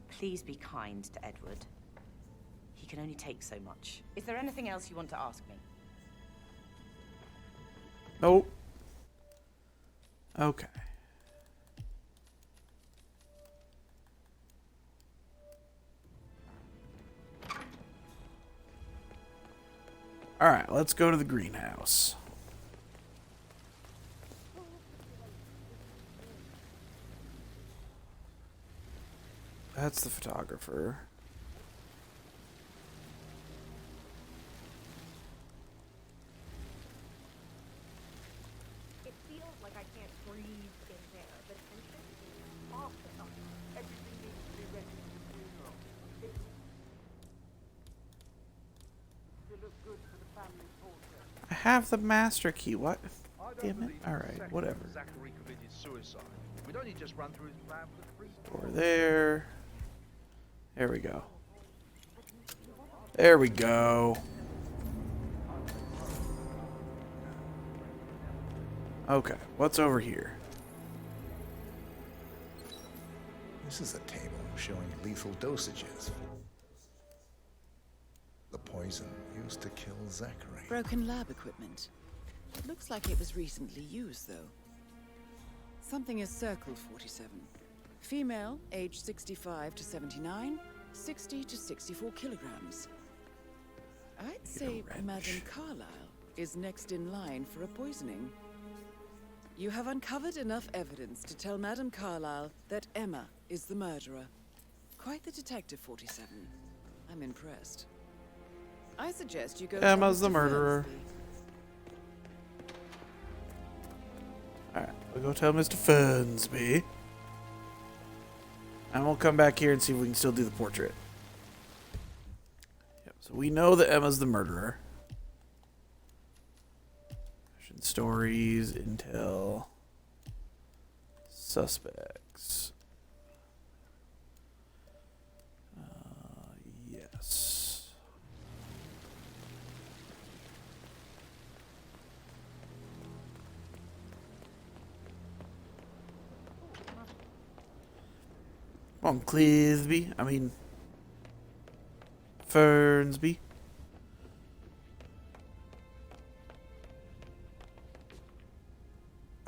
Please be kind to Edward. He can only take so much. Is there anything else you want to ask me?
Nope. Okay. All right, let's go to the greenhouse. That's the photographer.
It feels like I can't breathe in there. The tension is off the top. Everything needs to be ready for the funeral. It looks good for the family portrait.
I have the master key. What?
I don't
Damn it.
believe for
All
a
right,
second
whatever.
that Zachary committed suicide. We'd only just run through his plan for the priest.
Over there. There we go. There we go. Okay, what's over here?
This is a table showing lethal dosages. The poison used to kill Zachary.
Broken lab equipment. It looks like it was recently used, though. Something is circled 47. Female, age 65 to 79, 60 to 64 kilograms. I'd say Madame Carlyle is next in line for a poisoning. You have uncovered enough evidence to tell Madame Carlyle that Emma is the murderer. Quite the detective, 47. I'm impressed. I suggest you go.
Emma's the
Mr.
murderer.
Fernsby.
Alright, we'll go tell Mr. Fernsby. And we'll come back here and see if we can still do the portrait. Yep, so we know that Emma's the murderer. Mission stories, intel, suspects. Yes. Come on, Clisby. I mean, Fernsby.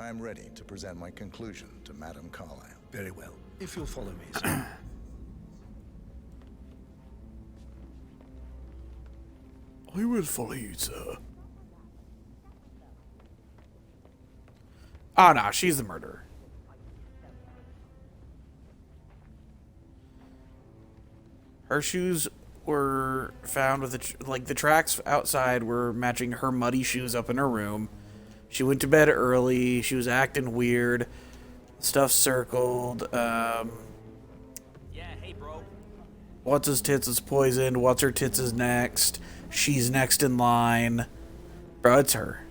I'm ready to present my conclusion to Madame Carlyle.
Very well. If you'll follow me, sir.
I will follow you, sir. Oh, no, she's the murderer. Her shoes were found with the tracks outside were matching her muddy shoes up in her room. She went to bed early. She was acting weird. Stuff circled.
Yeah, hey, bro.
What's his tits is poisoned. What's her tits is next. She's next in line. Bro, it's her.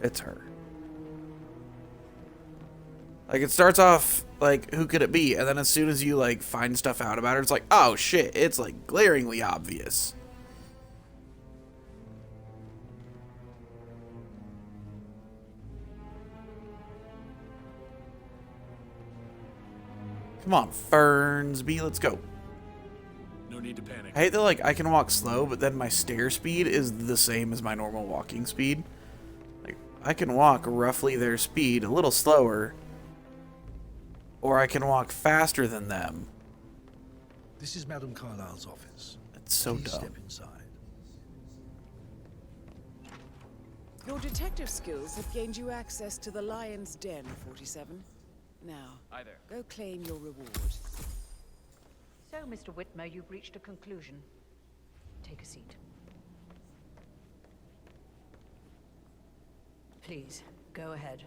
It's her. Like, it starts off, like, who could it be? And then as soon as you, like, find stuff out about her, it's like, oh, shit. It's, like, glaringly obvious. Come on, Fernsby, let's go.
No need to panic.
I hate that, like, I can walk slow, but then my stair speed is the same as my normal walking speed. Like, I can walk roughly their speed, a little slower, or I can walk faster than them.
This is Madame Carlyle's office.
It's so
Please
dumb.
step inside.
Your detective skills have gained you access to the Lion's Den, 47. Now,
Hi there.
go claim your reward.
So, Mr. Whitmer, you've reached a conclusion. Take a seat. Please, go ahead.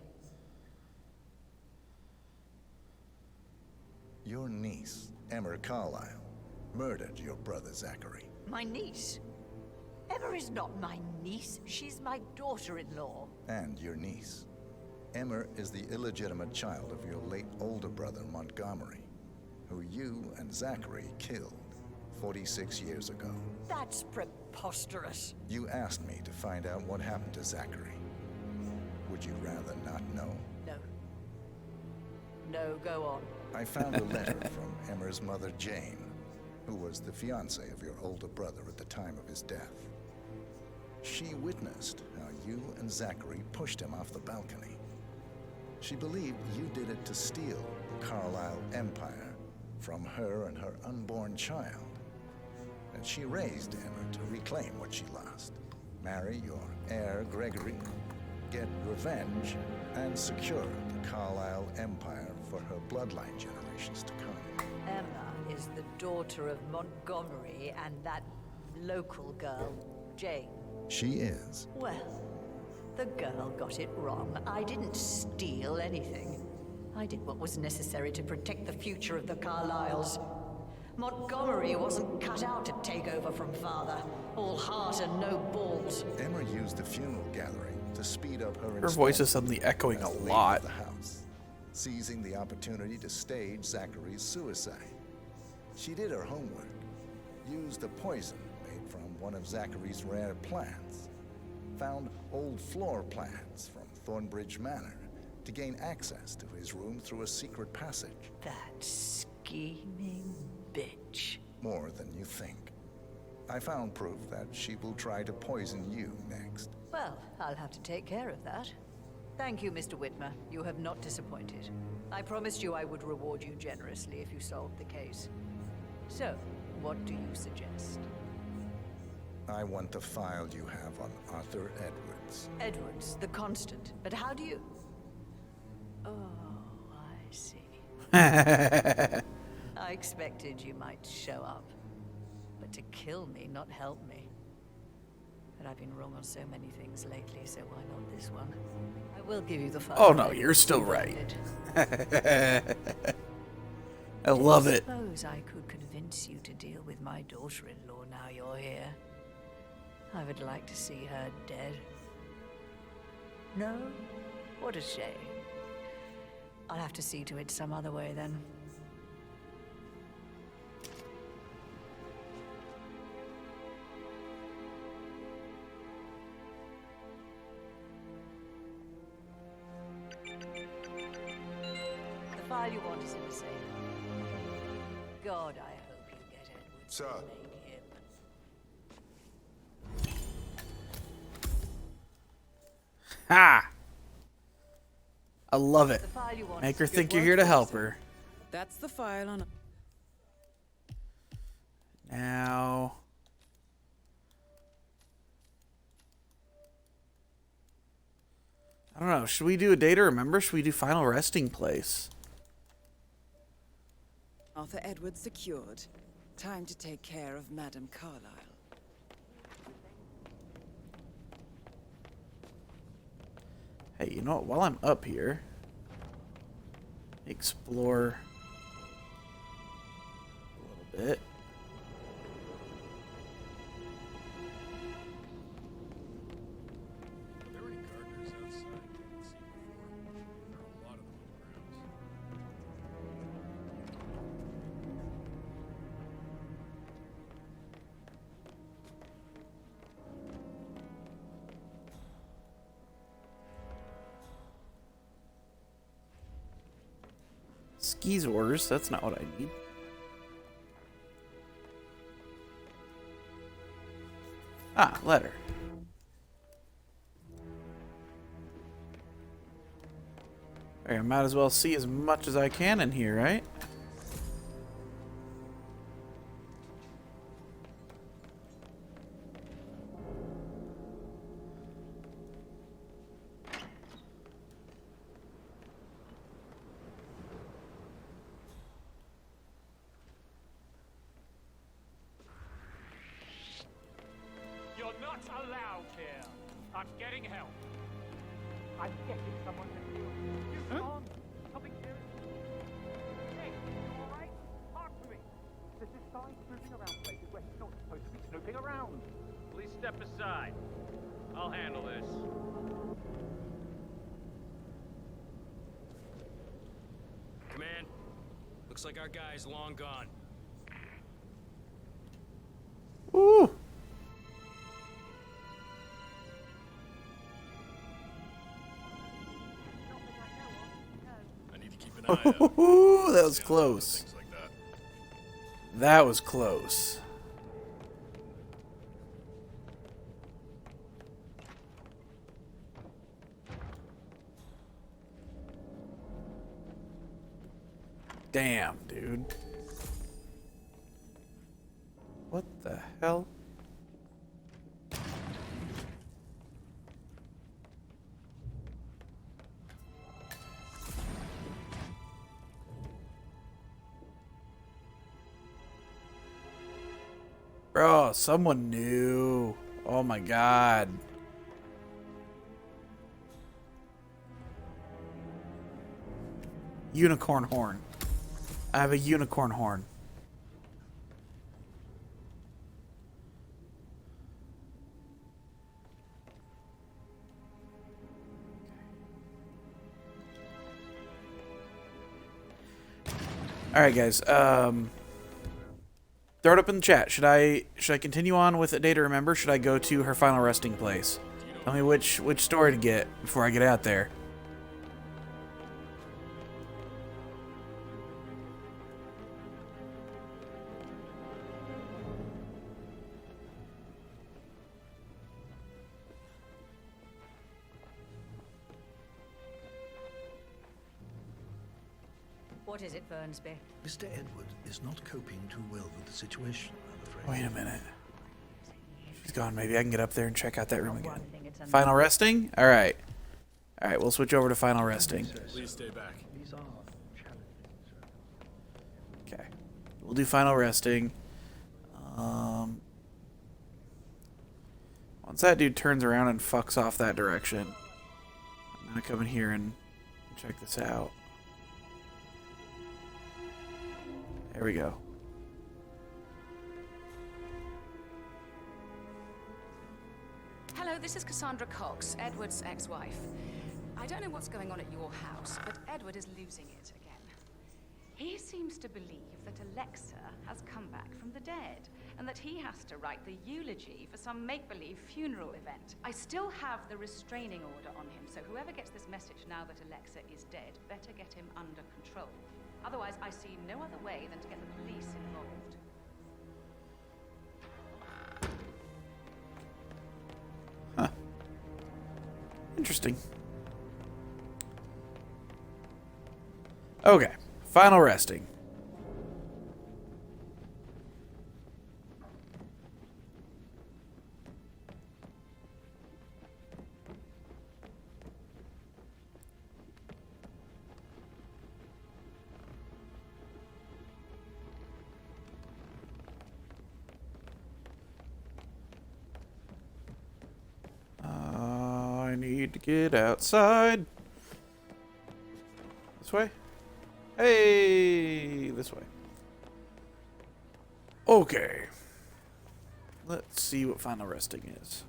Your niece, Emma Carlyle, murdered your brother Zachary.
My niece? Emma is not my niece. She's my daughter-in-law.
And your niece. Emma is the illegitimate child of your late older brother Montgomery, who you and Zachary killed 46 years ago.
That's preposterous.
You asked me to find out what happened to Zachary. Would you rather not know?
No. No, go on.
I found a letter from Emma's mother, Jane, who was the fiancée of your older brother at the time of his death. She witnessed how you and Zachary pushed him off the balcony. She believed you did it to steal the Carlyle empire from her and her unborn child. And she raised Emma to reclaim what she lost. Marry your heir, Gregory, get revenge, and secure the Carlyle empire for her bloodline generations to come.
Emma is the daughter of Montgomery and that local girl, Jane.
She is.
Well, the girl got it wrong. I didn't steal anything. I did what was necessary to protect the future of the Carlyles. Montgomery wasn't cut out to take over from father. All heart and no balls.
Emma used the funeral gathering to speed up her
Her voice is suddenly echoing a lot.
The house, seizing the opportunity to stage Zachary's suicide. She did her homework, used a poison made from one of Zachary's rare plants, found old floor plans from Thornbridge Manor to gain access to his room through a secret passage.
That scheming bitch.
More than you think. I found proof that she will try to poison you next.
Well, I'll have to take care of that. Thank you, Mr. Whitmer. You have not disappointed. I promised you I would reward you generously if you solved the case. So, what do you suggest?
I want the file you have on Arthur Edwards.
Edwards, the Constant. But how do you... Oh, I see. I expected you might show up. But to kill me, not help me. But I've been wrong on so many things lately, so why not this one? I will give you the file.
Oh no, you're still right. I love it.
I suppose I could convince you to deal with my daughter-in-law now you're here. I would like to see her dead. No? What a shame. I'll have to see to it some other way then. The file you want is in the safe. God, I hope you get Edwards.
Sir.
To make him.
Ha! I love it.
The file you want.
Make her
Good
think you're
work,
here to help
officer.
her.
That's the file on...
Now... I don't know. Should we do a day to remember? Should we do final resting place?
Arthur Edwards secured. Time to take care of Madame Carlyle.
Hey, you know what? While I'm up here, explore a little bit.
Are there any gardeners outside we didn't see before? There are a lot of them on the grounds.
Skis orders, that's not what I need. Ah, letter. I might as well see as much as I can in here, right?
not allowed here. I'm getting help.
I'm getting someone to heal. You can't. Something serious. Hey, you alright? Talk to me. There's this guy snooping around places where he's not supposed to be snooping around.
Please step aside. I'll handle this.
Command, looks like our guy's long gone.
Ooh.
I need to keep an eye out.
Ooh, that was close. That was close. Damn, dude. What the hell? Bro, someone new. Oh my god. Unicorn horn. I have a unicorn horn. All right, guys. Throw it up in the chat. Should I continue on with A Day to Remember? Should I go to her final resting place? Tell me which story to get before I get out there.
What is it, Burnsby?
Mr. Edward is not coping too well with the situation, I'm afraid.
Wait a minute. She's gone. Maybe I can get up there and check out that room again. Final resting? All right. All right, we'll switch over to final resting.
Please stay back.
Okay. We'll do final resting. Once that dude turns around and fucks off that direction, I'm gonna come in here and check this out. There we go.
Hello, this is Cassandra Cox, Edward's ex-wife. I don't know what's going on at your house, but Edward is losing it again. He seems to believe that Alexa has come back from the dead, and that he has to write the eulogy for some make-believe funeral event. I still have the restraining order on him, so whoever gets this message now that Alexa is dead better get him under control. Otherwise, I see no other way than to get the police involved.
Huh. Interesting. Okay. Final resting. I need to get outside. This way? Hey, this way. Okay. Let's see what final resting is.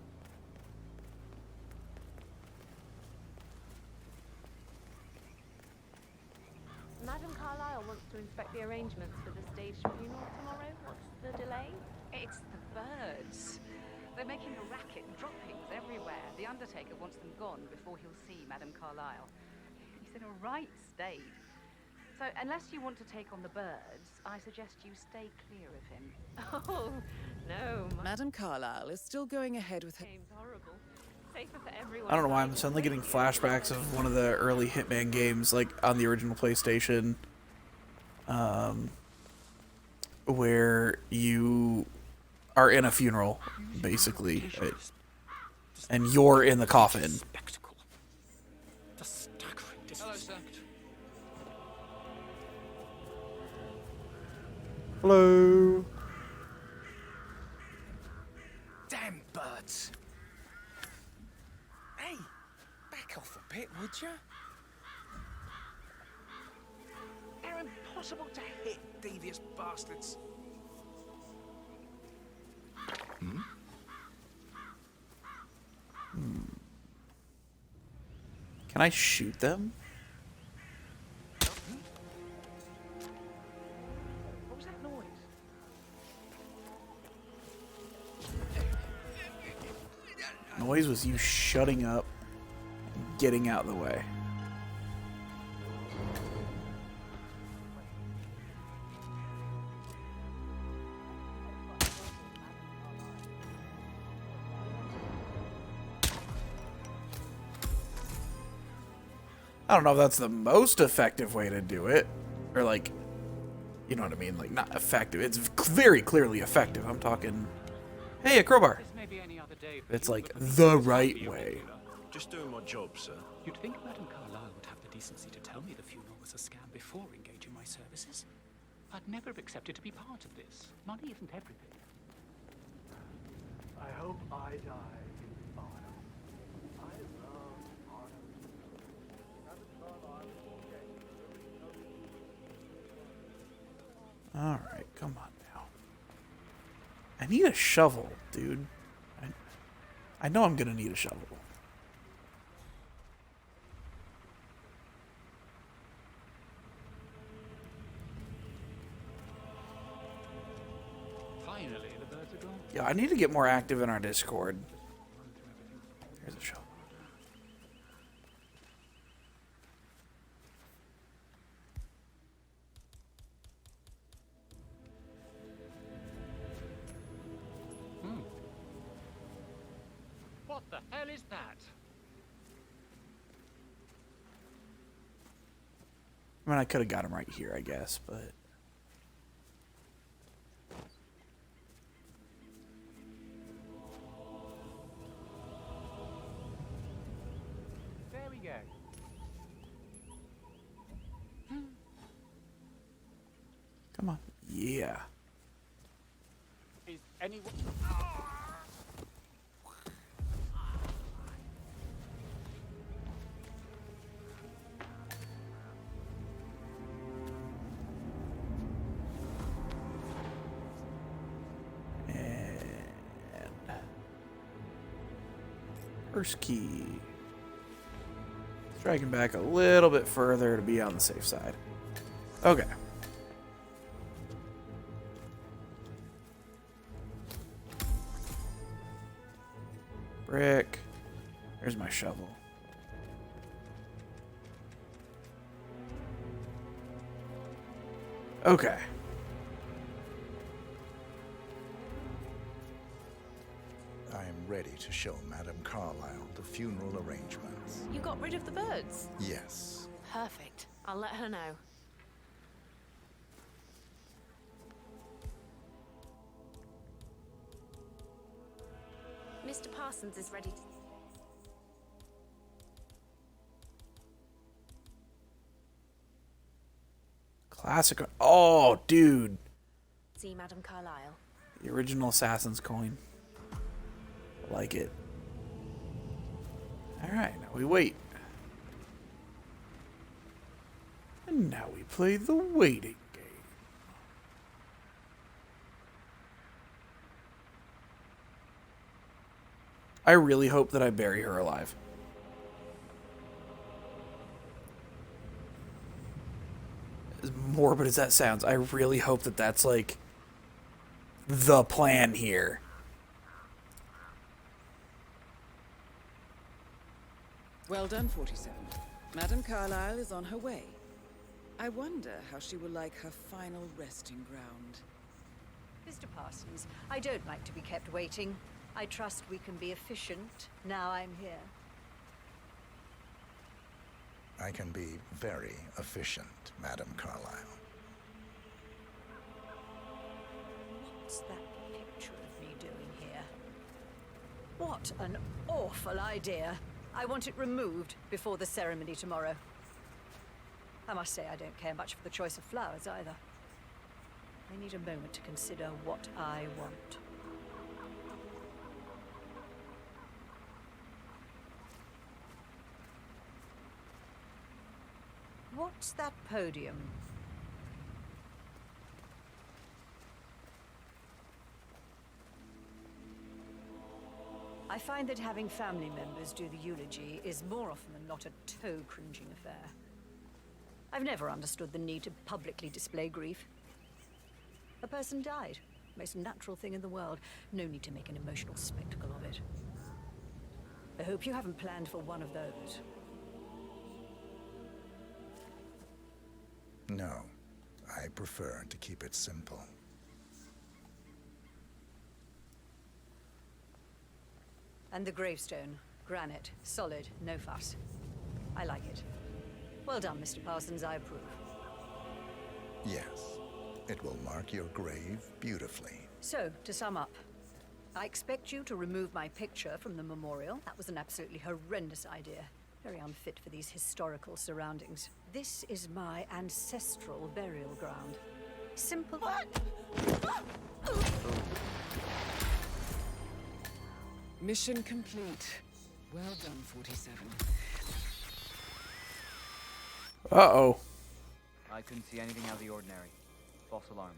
Madam Carlyle wants to inspect the arrangements for the staged funeral tomorrow. What's the delay?
It's the birds. They're making a racket, droppings everywhere. The Undertaker wants them gone before he'll see Madam Carlyle. He's in a right state. So, unless you want to take on the birds, I suggest you stay clear of him.
Oh, no.
Madam Carlyle is still going ahead with her.
Game's horrible. Safer for everyone.
I don't know why I'm suddenly getting flashbacks of one of the early Hitman games, like on the original PlayStation, where you are in a funeral, basically, and you're in the coffin.
Hello, sir.
Hello.
Damn birds. would you? They're impossible to hit, devious bastards.
Can I shoot them?
What was that noise?
Noise was you shutting up and getting out of the way. I don't know if that's the most effective way to do it. Or like, you know what I mean? Like, not effective. It's very clearly effective. I'm talking, hey, a crowbar. It's like the right way.
Just doing my job, sir.
You'd think Madame Carlyle would have the decency to tell me the funeral was a scam before engaging my services. I'd never have accepted to be part of this. Money isn't everything.
I hope I die in honor. I love honor.
Alright, come on now. I need a shovel, dude. I know I'm gonna need a shovel.
Finally, the birds are gone.
Yeah, I need to get more active in our Discord. Here's a shovel.
What the hell is that?
I mean, I could have got him right here, I guess, but...
There we go.
Come on. Yeah.
Is anyone...
First key. Striking back a little bit further to be on the safe side. Okay. Brick. There's my shovel. Okay.
I am ready to show Madame Carlyle the funeral arrangements.
You got rid of the birds?
Yes.
Perfect. I'll let her know. Mr. Parsons is ready to...
Classic. Oh, dude.
see Madame Carlyle.
The original Assassin's coin. I like it. Alright, now we wait. And now we play the waiting game. I really hope that I bury her alive. As morbid as that sounds, I really hope that that's like the plan here.
Well done, 47. Madame Carlyle is on her way. I wonder how she will like her final resting ground.
Mr. Parsons, I don't like to be kept waiting. I trust we can be efficient now I'm here.
I can be very efficient, Madame Carlyle.
What's that picture of me doing here? What an awful idea. I want it removed before the ceremony tomorrow. I must say I don't care much for the choice of flowers either. I need a moment to consider what I want. What's that podium? I find that having family members do the eulogy is more often than not a toe-cringing affair. I've never understood the need to publicly display grief. A person died. Most natural thing in the world. No need to make an emotional spectacle of it. I hope you haven't planned for one of those.
No, I prefer to keep it simple.
And the gravestone. Granite. Solid. No fuss. I like it. Well done, Mr. Parsons. I approve.
Yes, it will mark your grave beautifully.
So, to sum up, I expect you to remove my picture from the memorial. That was an absolutely horrendous idea. Very unfit for these historical surroundings. This is my ancestral burial ground. Simple.
Mission complete. Well done, 47.
Uh-oh.
I couldn't see anything out of the ordinary. False alarm.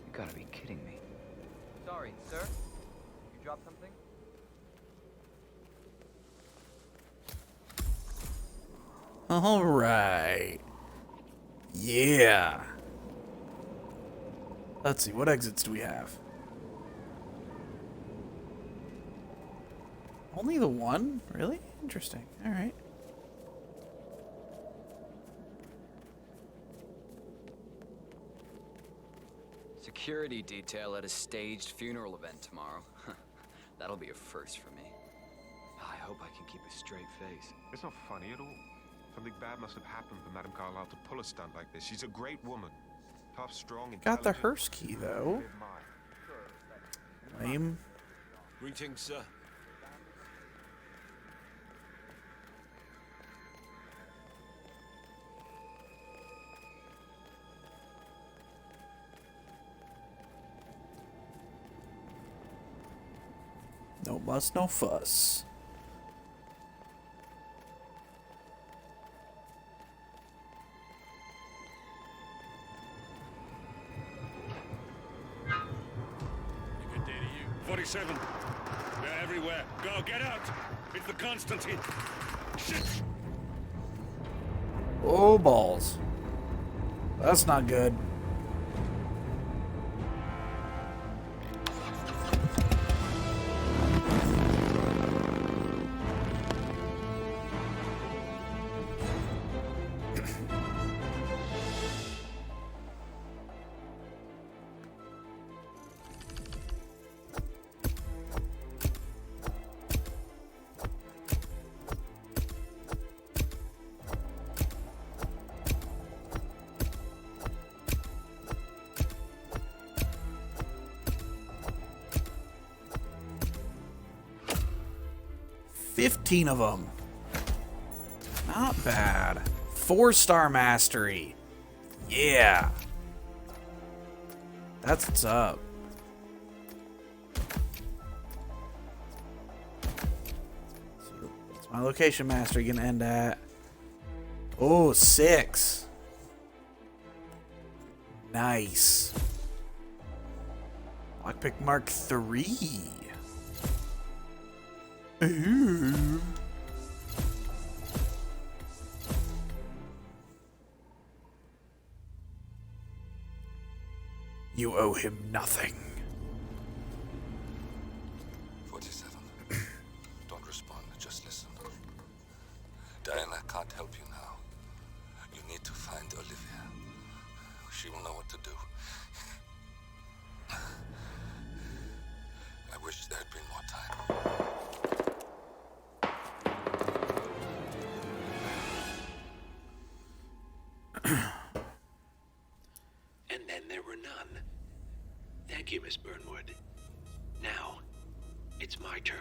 You gotta be kidding me. Sorry, sir? You dropped something?
All right. Yeah. Let's see, what exits do we have? Only the one? Really? Interesting. All right.
Security detail at a staged funeral event tomorrow. That'll be a first for me. I hope I can keep a straight face.
It's not funny at all. Something bad must have happened for Madame Carlyle to pull a stunt like this. She's a great woman. Tough, strong,
Got the
intelligent.
hearse key, though. Lame.
Greetings, sir.
No muss, no fuss.
Good day to you. 47. They're everywhere. Go, get out! It's the Constantine. Shit!
Oh, balls. That's not good. $15 of them. Not bad. 4-star mastery. Yeah. That's what's up. What's my location mastery gonna end at? Oh, 6. Nice. Lockpick Mark 3. Ooh. You owe him nothing.
47. Don't respond, just listen. Diana can't help you now. You need to find Olivia. She will know what to do. I wish there had been more time.
And then there were none. Thank you, Miss Burnwood. Now, it's my turn.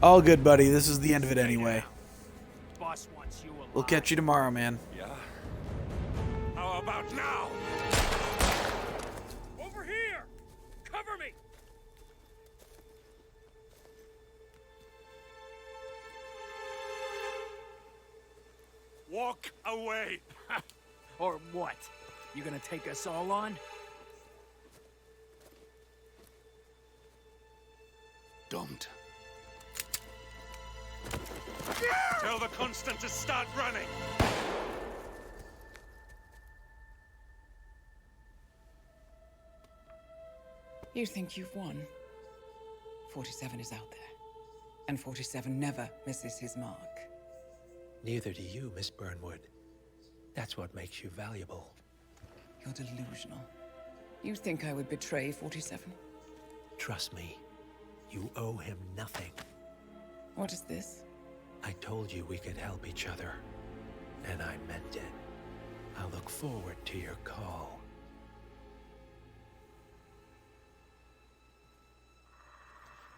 All good, buddy. This is the end of it anyway.
Boss wants you alive.
We'll catch you tomorrow, man.
Yeah?
out now!
Over here! Cover me!
Walk away!
Or what? You gonna take us all on?
Don't.
Tell the Constant to start running!
You think you've won? 47 is out there. And 47 never misses his mark.
Neither do you, Miss Burnwood. That's what makes you valuable.
You're delusional. You think I would betray 47?
Trust me, you owe him nothing.
What is this?
I told you we could help each other, and I meant it. I'll look forward to your call.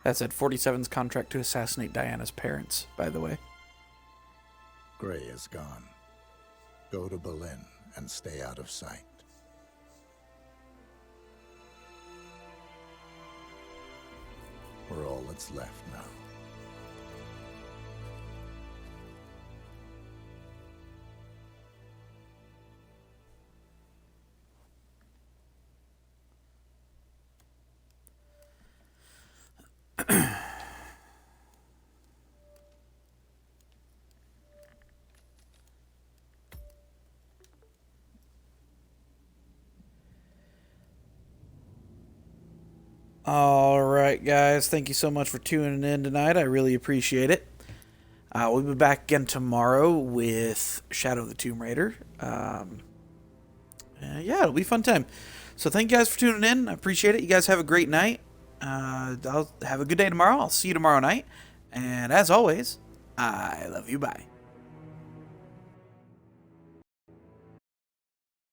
That's at 47's contract to assassinate Diana's parents, by the way.
Gray is gone. Go to Berlin and stay out of sight. We're all that's left now.
All right, guys. Thank you so much for tuning in tonight. I really appreciate it. We'll be back again tomorrow with Shadow of the Tomb Raider. Yeah, it'll be a fun time. So thank you guys for tuning in. I appreciate it. You guys have a great night. I'll have a good day tomorrow. I'll see you tomorrow night. And as always, I love you. Bye.